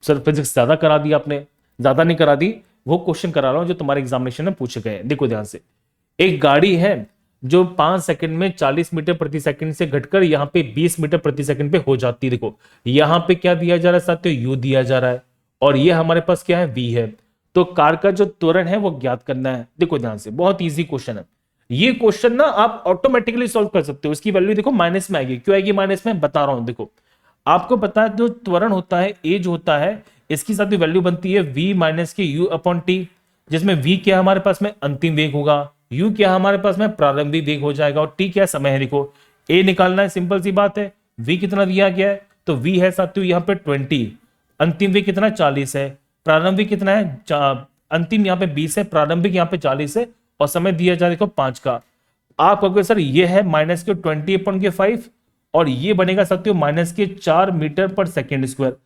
सर फिजिक्स ज्यादा करा दी आपने, ज्यादा नहीं करा दी, वो क्वेश्चन करा रहा हूं जो तुम्हारे एग्जामिनेशन में पूछे गए। देखो ध्यान से, एक गाड़ी है जो 5 सेकंड में 40 मीटर प्रति सेकंड से घटकर यहां पे 20 मीटर प्रति सेकंड पे हो जाती है। देखो यहां पे क्या दिया जा रहा है साथियों? यू दिया जा रहा है और ये हमारे पास क्या है? वी है। तो कार का जो त्वरण है वो ज्ञात करना है। देखो ध्यान से, बहुत इजी क्वेश्चन है ये क्वेश्चन ना, आप ऑटोमेटिकली सॉल्व कर सकते हो। इसकी वैल्यू देखो माइनस में आएगी। क्यों आएगी माइनस में? बता रहा हूं। देखो आपको पता है जो त्वरण होता है, एज होता है, इसकी साथ वैल्यू बनती है v माइनस के u अपॉन टी, जिसमें v क्या हमारे पास में? अंतिम वेग होगा, u क्या हमारे पास में? प्रारंभिक वेग हो जाएगा, और t क्या समय है? देखो a निकालना है, सिंपल सी बात है। v कितना दिया गया है? तो v है साथियों यहाँ पे 20, अंतिम वेग कितना? 40 है, प्रारंभिक कितना है? अंतिम यहाँ पे 20 है, प्रारंभिक यहाँ पे 40 है, और समय दिया जाए देखो 5 का। आप कहोगे सर ये है माइनस के 20 अपॉन के 5, और ये बनेगा साथियों माइनस के 4 मीटर पर सेकेंड स्क्वायर।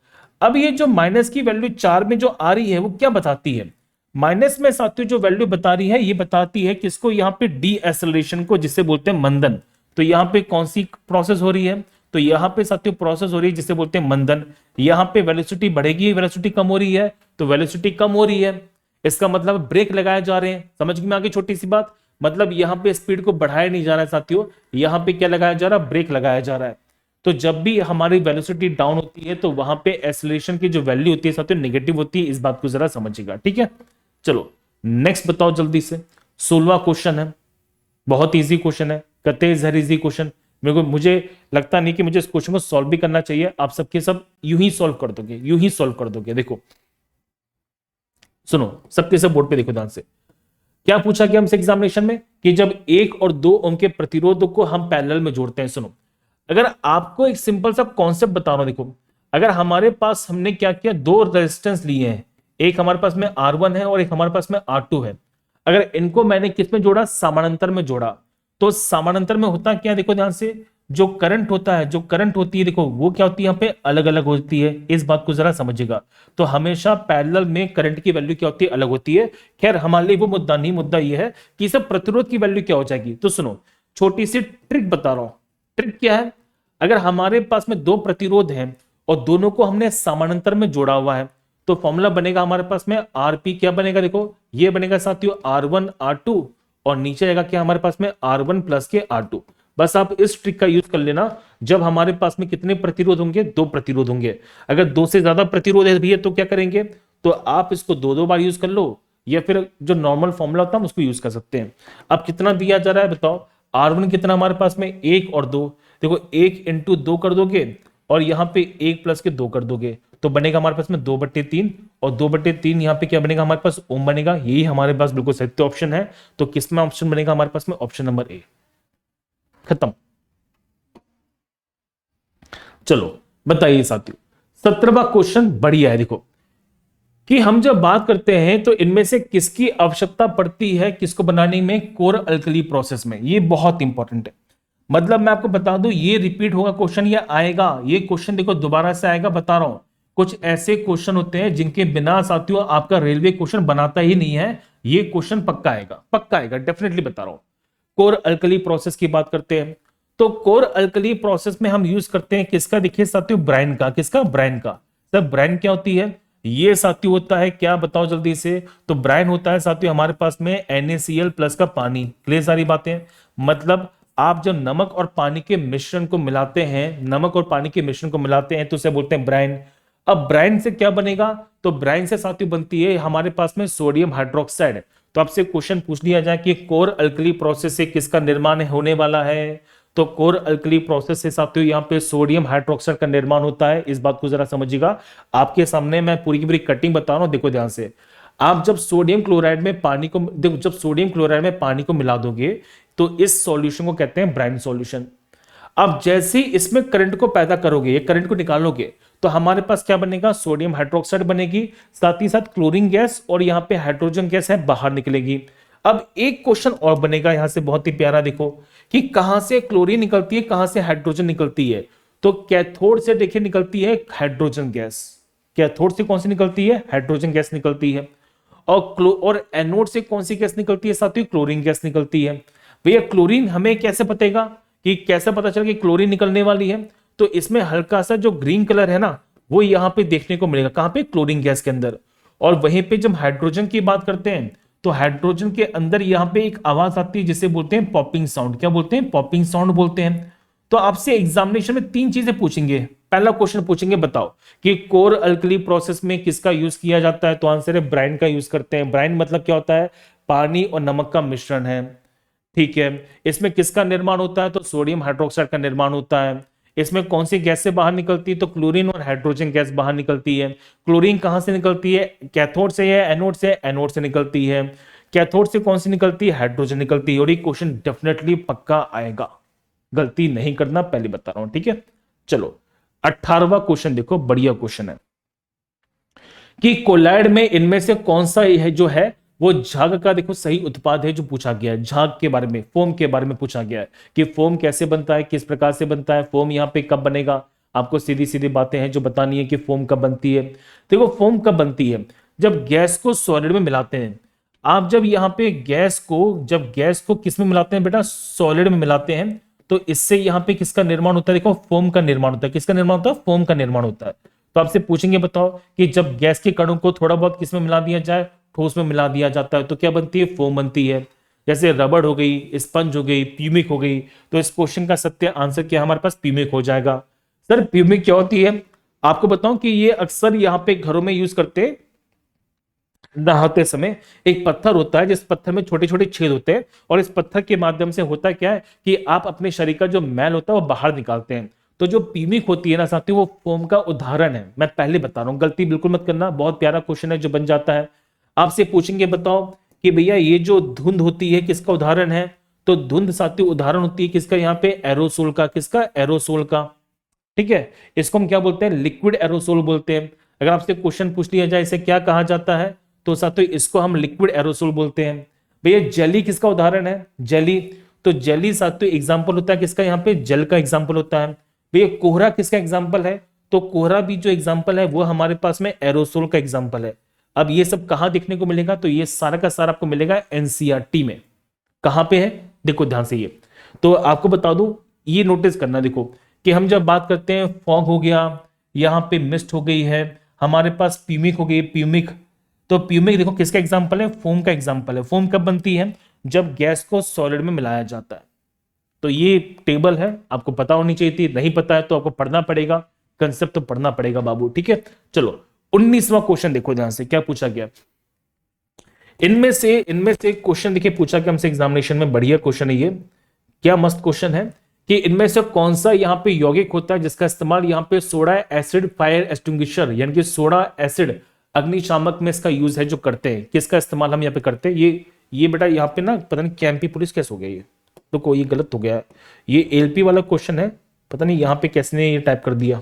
अब ये जो माइनस की वैल्यू 4 में जो आ रही है वो क्या बताती है? माइनस में साथियों जो वैल्यू बता रही है ये बताती है किसको? यहाँ पे डी एसेलरेशन को, जिसे बोलते हैं मंदन। तो यहाँ पे कौन सी प्रोसेस हो रही है? तो यहाँ पे साथियों प्रोसेस हो रही है जिसे बोलते हैं मंदन। यहाँ पे वेलोसिटी बढ़ेगी, वेलोसिटी कम हो रही है, तो वेलोसिटी कम हो रही है, इसका मतलब ब्रेक लगाए जा रहे हैं। समझ में आगे छोटी सी बात, मतलब यहाँ पे स्पीड को बढ़ाया नहीं जा रहा है साथियों, यहाँ पे क्या लगाया जा रहा है? ब्रेक लगाया जा रहा है। तो जब भी हमारी वेलोसिटी डाउन होती है तो वहां पे एक्सेलरेशन की जो वैल्यू होती है साथियों नेगेटिव होती है। इस बात को जरा समझिएगा, ठीक है। चलो नेक्स्ट बताओ जल्दी से। 16वां क्वेश्चन है, बहुत इजी क्वेश्चन है, कते इज इजी क्वेश्चन। मुझे लगता नहीं कि मुझे इस क्वेश्चन को सॉल्व भी करना चाहिए, आप सबके सब यूं ही सॉल्व कर दोगे, यूं ही सॉल्व कर दोगे। देखो सुनो, सबके सब बोर्ड पे देखो ध्यान से। क्या पूछा गया हमसे एग्जामिनेशन में कि जब 1 और 2 ओम के प्रतिरोध को हम पैरेलल में जोड़ते हैं। सुनो, अगर आपको एक सिंपल सा कॉन्सेप्ट बता रहा हूं, देखो अगर हमारे पास हमने क्या किया, 2 रेजिस्टेंस लिए हैं, एक हमारे पास में R1 है और एक हमारे पास में R2 है। अगर इनको मैंने किस में जोड़ा? समानांतर में जोड़ा। तो समानांतर में होता क्या? देखो ध्यान से, जो करंट होता है, जो करंट होती है, देखो वो क्या होती है? यहाँ पे अलग अलग होती है। इस बात को जरा समझिएगा। तो हमेशा पैरेलल में करंट की वैल्यू क्या होती है? अलग होती है। खैर हमारे लिए वो मुद्दा नहीं, मुद्दा ये है कि सब प्रतिरोध की वैल्यू क्या हो जाएगी। तो सुनो, छोटी सी ट्रिक बता रहा हूं। ट्रिक क्या है? अगर हमारे पास में 2 प्रतिरोध हैं और दोनों को हमने समानांतर में जोड़ा हुआ है तो फॉर्मूला बनेगा हमारे पास में आरपी। क्या बनेगा? देखो ये बनेगा साथियों R1 R2, और नीचे आएगा क्या हमारे पास में? R1 प्लस के R2। बस आप इस ट्रिक का यूज कर लेना। जब हमारे पास में कितने प्रतिरोध होंगे? 2 प्रतिरोध होंगे। अगर 2 से ज्यादा प्रतिरोध है भी है तो क्या करेंगे? तो आप इसको 2-2 बार यूज कर लो, या फिर जो नॉर्मल फॉर्मूला होता है उसको यूज कर सकते हैं। अब कितना दिया जा रहा है बताओ? R1 कितना हमारे पास में? 1 और 2। देखो 1 इंटू 2 कर दोगे और यहां पे 1 प्लस के 2 कर दोगे तो बनेगा हमारे पास में 2/3, और 2/3 यहां पे क्या बनेगा हमारे पास? ओम बनेगा। यही हमारे पास बिल्कुल सही ऑप्शन है। तो किसमें ऑप्शन बनेगा हमारे पास में? Option number A. खत्म। चलो बताइए साथियों, 17वां क्वेश्चन बढ़िया है। देखो कि हम जब बात करते हैं तो इनमें से किसकी आवश्यकता पड़ती है किसको बनाने में? कोर अल्कली प्रोसेस में। ये बहुत इंपॉर्टेंट है। मतलब मैं आपको बता दूं, ये रिपीट होगा क्वेश्चन, ये आएगा, ये क्वेश्चन देखो दोबारा से आएगा, बता रहा हूं। कुछ ऐसे क्वेश्चन होते हैं जिनके बिना साथियों आपका रेलवे क्वेश्चन बनाता ही नहीं है। ये क्वेश्चन पक्का आएगा, पक्का आएगा, डेफिनेटली बता रहा हूं। कोर अल्कली प्रोसेस की बात करते हैं तो कोर अल्कली प्रोसेस में हम यूज करते हैं किसका? देखिए साथियों ब्राइन का। किसका? ब्राइन का। सर ब्राइन क्या होती है? ये साथियों होता है क्या? बताओ जल्दी से। तो ब्राइन होता है साथियों हमारे पास में NaCl प्लस का पानी। क्लियर सारी बातें? मतलब आप जब नमक और पानी के मिश्रण को मिलाते हैं, नमक और पानी के मिश्रण को मिलाते हैं तो उसे बोलते हैं ब्राइन। अब ब्राइन से क्या बनेगा? तो ब्राइन से साथियों बनती है हमारे पास में सोडियम हाइड्रोक्साइड। तो आपसे क्वेश्चन पूछ लिया जाए कि कोर अल्कली प्रोसेस से किसका निर्माण होने वाला है? तो कोर अल्कली प्रोसेस से साथियों यहाँ पे सोडियम हाइड्रोक्साइड का निर्माण होता है। इस बात को जरा समझिएगा। आपके सामने मैं पूरी की पूरी कटिंग बता रहा हूं, देखो ध्यान से। आप जब सोडियम क्लोराइड में पानी को देखो, जब सोडियम क्लोराइड में पानी को मिला दोगे, तो इस सॉल्यूशन को कहते हैं ब्राइन सॉल्यूशन। अब जैसे ही इसमें करंट को पैदा करोगे, ये करंट को निकालोगे, तो हमारे पास क्या बनेगा, सोडियम हाइड्रोक्साइड बनेगी, साथ ही साथ क्लोरीन गैस और यहां पे हाइड्रोजन गैस है बाहर निकलेगी। अब एक क्वेश्चन और बनेगा यहां से बहुत ही प्यारा, देखो कि कहां से क्लोरीन निकलती है, कहां से हाइड्रोजन निकलती है। तो कैथोड से देखिए निकलती है हाइड्रोजन गैस, कैथोड से कौन सी निकलती है, हाइड्रोजन गैस निकलती है। और एनोड से कौन सी गैस निकलती है साथियों, क्लोरीन गैस निकलती है। भैया क्लोरीन हमें कैसे पतेगा, कि कैसे पता चला कि क्लोरीन निकलने वाली है, तो इसमें हल्का सा जो ग्रीन कलर है ना, वो यहां पे देखने को मिलेगा, कहां पे, क्लोरीन गैस के अंदर। और वहीं पे जब हाइड्रोजन की बात करते हैं, तो हाइड्रोजन के अंदर यहां पे एक आवाज आती है जिसे बोलते हैं पॉपिंग साउंड। क्या बोलते हैं, पॉपिंग साउंड बोलते हैं। तो आपसे एग्जामिनेशन में तीन चीजें पूछेंगे। पहला क्वेश्चन पूछेंगे, बताओ कि कोर अल्कली प्रोसेस में किसका यूज किया जाता है, तो आंसर है ब्राइन का यूज करते हैं। ब्राइन मतलब क्या होता है, पानी और नमक का मिश्रण है, ठीक है। इसमें किसका निर्माण होता है, तो सोडियम हाइड्रोक्साइड का निर्माण होता है। इसमें कौन सी गैस से बाहर निकलती है, तो क्लोरीन और हाइड्रोजन गैस बाहर निकलती है। क्लोरीन कहां से निकलती है, कैथोड से या एनोड से, एनोड से निकलती है। कैथोड से कौन सी निकलती है, हाइड्रोजन निकलती है। और ये क्वेश्चन डेफिनेटली पक्का आएगा, गलती नहीं करना, पहले बता रहा हूं, ठीक है। चलो 18वां क्वेश्चन देखो, बढ़िया क्वेश्चन है कि कोलाइड में इनमें से कौन सा है जो है वो झाग का, देखो सही उत्पाद है जो पूछा गया है। झाग के बारे में, फोम के बारे में पूछा गया है कि फोम कैसे बनता है, किस प्रकार से बनता है, फोम यहां पे कब बनेगा। आपको सीधी सीधी बातें हैं जो बतानी है कि फोम कब बनती है। देखो फोम कब बनती है, जब गैस को सॉलिड में मिलाते हैं। आप जब यहां पे जब गैस को किस में मिलाते हैं बेटा, सॉलिड में मिलाते हैं, तो इससे यहां पे किसका निर्माण होता है, देखो फोम का निर्माण होता है। किसका निर्माण होता है, फोम का निर्माण होता है। तो आपसे पूछेंगे, बताओ कि जब गैस के कणों को थोड़ा बहुत किस में मिला दिया जाए, ठोस में मिला दिया जाता है, तो क्या बनती है, फोम बनती है। जैसे रबड़ हो गई, स्पंज हो गई, प्यूमिक हो गई। तो इस क्वेश्चन का सत्य आंसर क्या हमारे पास, प्यूमिक हो जाएगा। सर प्यूमिक क्या होती है, आपको बताऊं कि ये अक्सर यहां पे घरों में यूज करते हैं। नहाते समय एक पत्थर होता है, जिस पत्थर में छोटे छोटे छेद होते हैं, और इस पत्थर के माध्यम से होता क्या है कि आप अपने शरीर का जो मैल होता है वो बाहर निकालते हैं। तो जो पीमिक होती है ना साथियों, वो फोम का उदाहरण है। मैं पहले बता रहा हूं, गलती बिल्कुल मत करना, बहुत प्यारा क्वेश्चन है जो बन जाता है। आपसे पूछेंगे, बताओ कि भैया ये जो धुंध होती है किसका उदाहरण है, तो धुंध साथियों उदाहरण होती है किसका, यहाँ पे एरोसोल का। किसका, एरोसोल का, ठीक है। इसको हम क्या बोलते हैं, लिक्विड एरोसोल बोलते हैं। अगर आपसे क्वेश्चन पूछ लिया जाए इसे क्या कहा जाता है, तो साथियों इसको हम लिक्विड एरोसोल बोलते हैं। भैया जेली किसका उदाहरण है, जेली, तो जेली साथियों एग्जांपल होता है किसका, यहाँ पे जल का एग्जांपल होता है। भैया कोहरा किसका एग्जांपल है, तो कोहरा भी जो एग्जांपल है वो हमारे पास में एरोसोल का एग्जांपल है। अब ये सब कहां देखने को मिलेगा, तो ये सारा का सारा आपको मिलेगा एनसीईआरटी में। कहां पे है, देखो ध्यान से, ये तो आपको बता दूं, ये नोटिस करना, देखो कि हम जब बात करते हैं फॉग हो गया, यहां पे मिस्ट हो गई है, हमारे पास प्यूमिक हो गई, प्यूमिक। तो प्यूमिक देखो किसका एग्जांपल है, फोम का एग्जांपल है। फोम कब बनती है, जब गैस को सॉलिड में मिलाया जाता है। तो ये टेबल है, आपको पता होनी चाहिए थी, नहीं पता है तो आपको पढ़ना पड़ेगा, कंसेप्ट तो पढ़ना पड़ेगा बाबू, ठीक है। चलो 19वां क्वेश्चन देखो ध्यान से, क्या पूछा गया। इनमें से क्वेश्चन देखिए पूछा गया हमसे एग्जामिनेशन में, बढ़िया क्वेश्चन है ये, क्या मस्त क्वेश्चन है कि इनमें से कौन सा यहाँ पे यौगिक होता है जिसका इस्तेमाल यहाँ पे सोडा एसिड फायर एक्सटिंग्विशर, यानी कि सोडा एसिड अग्निशामक में इसका यूज है जो करते हैं। किसका इस्तेमाल हम यहाँ पे करते हैं, ये बेटा यहाँ पे ना पता नहीं कैंपी पुलिस कैसे हो गया, ये तो कोई गलत हो गया है। ये एलपी वाला क्वेश्चन है, पता नहीं यहाँ पे कैसे ने ये टाइप कर दिया,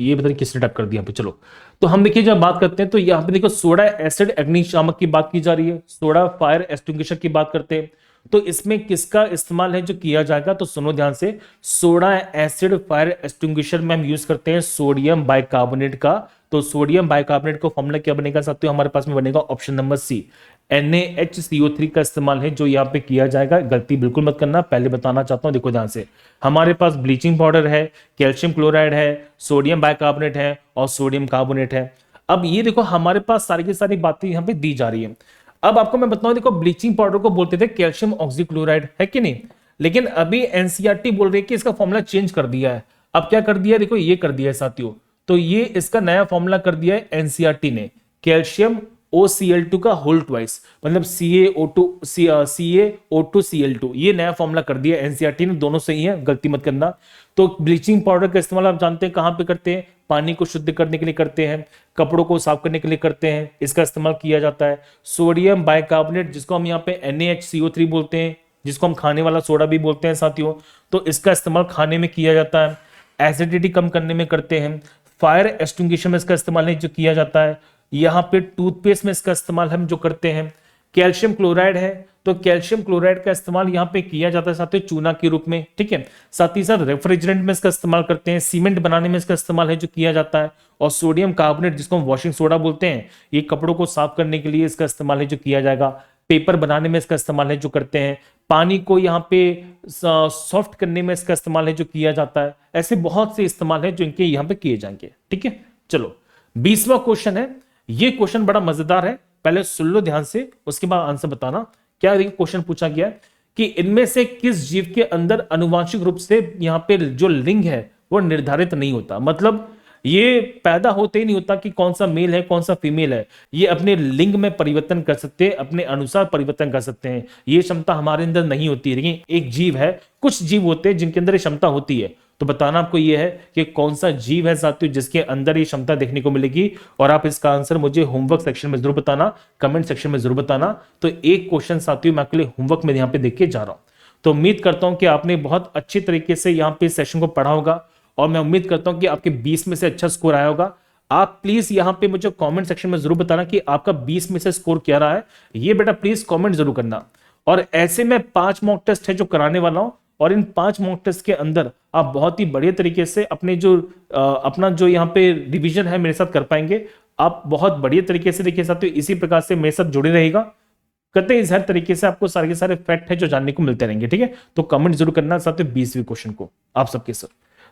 ये पता नहीं किसने टाइप कर दिया पे। चलो तो हम देखिए जब बात करते हैं तो यहाँ पे देखो सोडा एसिड अग्निशामक की बात की जा रही है, सोडा फायर एक्सटिंग्विशर की बात करते हैं। तो इसमें किसका इस्तेमाल है जो किया जाएगा, तो सुनो ध्यान से, सोडा एसिड फायर एक्सटिंग्विशर में हम यूज करते हैं सोडियम बाइकार्बोनेट का। तो सोडियम बाइकार्बोनेट का फॉर्मूला क्या बनेगा साथियों, हमारे पास में बनेगा ऑप्शन नंबर सी, NaHCO3 का इस्तेमाल है जो यहाँ पे किया जाएगा। गलती बिल्कुल मत करना, पहले बताना चाहता हूं, देखो ध्यान से, हमारे पास ब्लीचिंग पाउडर है, कैल्शियम क्लोराइड है, सोडियम बाइकार्बोनेट है और सोडियम कार्बोनेट है। अब ये देखो हमारे पास सारी की सारी बातें यहाँ पे दी जा रही है। अब आपको मैं बताऊं, देखो ब्लीचिंग पाउडर को बोलते थे कैल्शियम ऑक्सीक्लोराइड, है कि नहीं, लेकिन अभी एनसीईआरटी बोल रही है कि इसका फॉर्मूला चेंज कर दिया है। अब क्या कर दिया है, देखो ये कर दिया है साथियों, तो ये इसका नया फॉर्मूला कर दिया है एनसीईआरटी ने, कैल्शियम OCl2 का होल ट्वाइस, मतलब CaO2Cl2, ये नया फॉर्मूला कर दिया एनसीईआरटी ने, दोनों सही है, गलती मत करना। तो ब्लीचिंग पाउडर का इस्तेमाल आप जानते हैं कहां पे करते हैं, पानी को शुद्ध करने के लिए करते हैं, कपड़ों को साफ करने के लिए करते हैं, इसका इस्तेमाल किया जाता है। सोडियम बाइकार्बोनेट, जिसको हम यहाँ पे NaHCO3 बोलते हैं, जिसको हम खाने वाला सोडा भी बोलते हैं साथियों, तो इसका इस्तेमाल खाने में किया जाता है। एसिडिटी कम करने में करते हैं। फायर एक्सटिंग्विशर में इसका इस्तेमाल है जो किया जाता है। यहाँ पे टूथपेस्ट में इसका इस्तेमाल हम जो करते हैं। कैल्शियम क्लोराइड है, तो कैल्शियम क्लोराइड का इस्तेमाल यहाँ पे किया जाता है साथियों चूना के रूप में, ठीक है। साथ ही साथ रेफ्रिजरेंट में इसका इस्तेमाल करते हैं, सीमेंट बनाने में इसका इस्तेमाल है जो किया जाता है। और सोडियम कार्बोनेट, जिसको हम वॉशिंग सोडा बोलते हैं, ये कपड़ों को साफ करने के लिए इसका इस्तेमाल है जो किया जाएगा। पेपर बनाने में इसका इस्तेमाल है जो करते हैं। पानी को यहाँ पे सॉफ्ट करने में इसका इस्तेमाल है जो किया जाता है। ऐसे बहुत से इस्तेमाल है जो इनके यहाँ पे किए जाएंगे, ठीक है। चलो 20वां क्वेश्चन है, ये क्वेश्चन बड़ा मजेदार है, पहले सुन लो ध्यान से, उसके बाद आंसर बताना। क्या क्वेश्चन पूछा गया है कि इनमें से किस जीव के अंदर आनुवांशिक रूप से यहाँ पे जो लिंग है वो निर्धारित नहीं होता, मतलब ये पैदा होते ही नहीं होता कि कौन सा मेल है कौन सा फीमेल है, ये अपने लिंग में परिवर्तन कर सकते हैं, अपने अनुसार परिवर्तन कर सकते हैं, ये क्षमता हमारे अंदर नहीं होती है। लेकिन एक जीव है, कुछ जीव होते हैं जिनके अंदर ये क्षमता होती है, तो बताना आपको ये है कि कौन सा जीव है साथियों जिसके अंदर ये क्षमता देखने को मिलेगी। और आप इसका आंसर मुझे होमवर्क सेक्शन में जरूर बताना, कमेंट सेक्शन में जरूर बताना। तो एक क्वेश्चन साथियों मैं आपके लिए होमवर्क में यहाँ पे देख के जा रहा हूं। तो उम्मीद करता हूं कि आपने बहुत अच्छी तरीके से यहाँ पे सेशन को पढ़ा होगा, और मैं उम्मीद करता हूं कि आपके 20 में से अच्छा स्कोर आया होगा। आप प्लीज यहां पे मुझे कमेंट सेक्शन में जरूर बताना कि आपका 20 में से स्कोर क्या रहा है, ये बेटा प्लीज कमेंट जरूर करना। और ऐसे में 5 मॉक टेस्ट है जो कराने वाला हूं, और इन 5 मॉक टेस्ट के अंदर आप बहुत ही बढ़िया तरीके से अपने जो अपना जो यहाँ पे रिवीजन है मेरे साथ कर पाएंगे। आप बहुत बढ़िया तरीके से देखिए साथियों, इसी प्रकार से मेरे साथ जुड़े रहेगा, करते हैं इस हर तरीके से आपको सारे के सारे फैक्ट है जो जानने को मिलते रहेंगे, ठीक है। तो कमेंट जरूर करना साथियों 20वें क्वेश्चन को आप सबके साथ।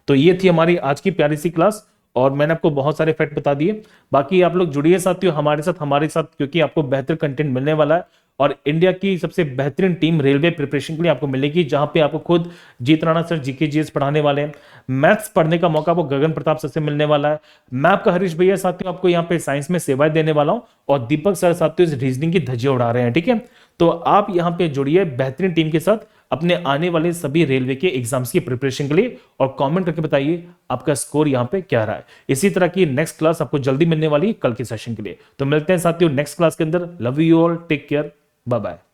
तो ये थी हमारी आज की प्यारी सी क्लास, और मैंने आपको बहुत सारे फैक्ट बता दिए। बाकी आप लोग जुड़िए साथियों हमारे साथ, क्योंकि आपको बेहतर कंटेंट मिलने वाला है, और इंडिया की सबसे बेहतरीन टीम रेलवे प्रिपरेशन के लिए आपको मिलेगी, जहां पे आपको खुद जीत राणा सर जीके जीएस पढ़ाने वाले हैं। मैथ्स पढ़ने का मौका आपको गगन प्रताप सर से मिलने वाला है। मैं आपका हरीश भैया साथियों आपको यहाँ पे साइंस में सेवाएं देने वाला हूं, और दीपक सर साथियों इस रीजनिंग की धज्जियां उड़ा रहे हैं, ठीक है। तो आप यहाँ पे जुड़िए बेहतरीन टीम के साथ अपने आने वाले सभी रेलवे के एग्जाम्स की प्रिपरेशन के लिए, और कमेंट करके बताइए आपका स्कोर यहाँ पे क्या रहा है। इसी तरह की नेक्स्ट क्लास आपको जल्दी मिलने वाली है कल के सेशन के लिए। तो मिलते हैं साथियों नेक्स्ट क्लास के अंदर। Love you all, take care, bye bye.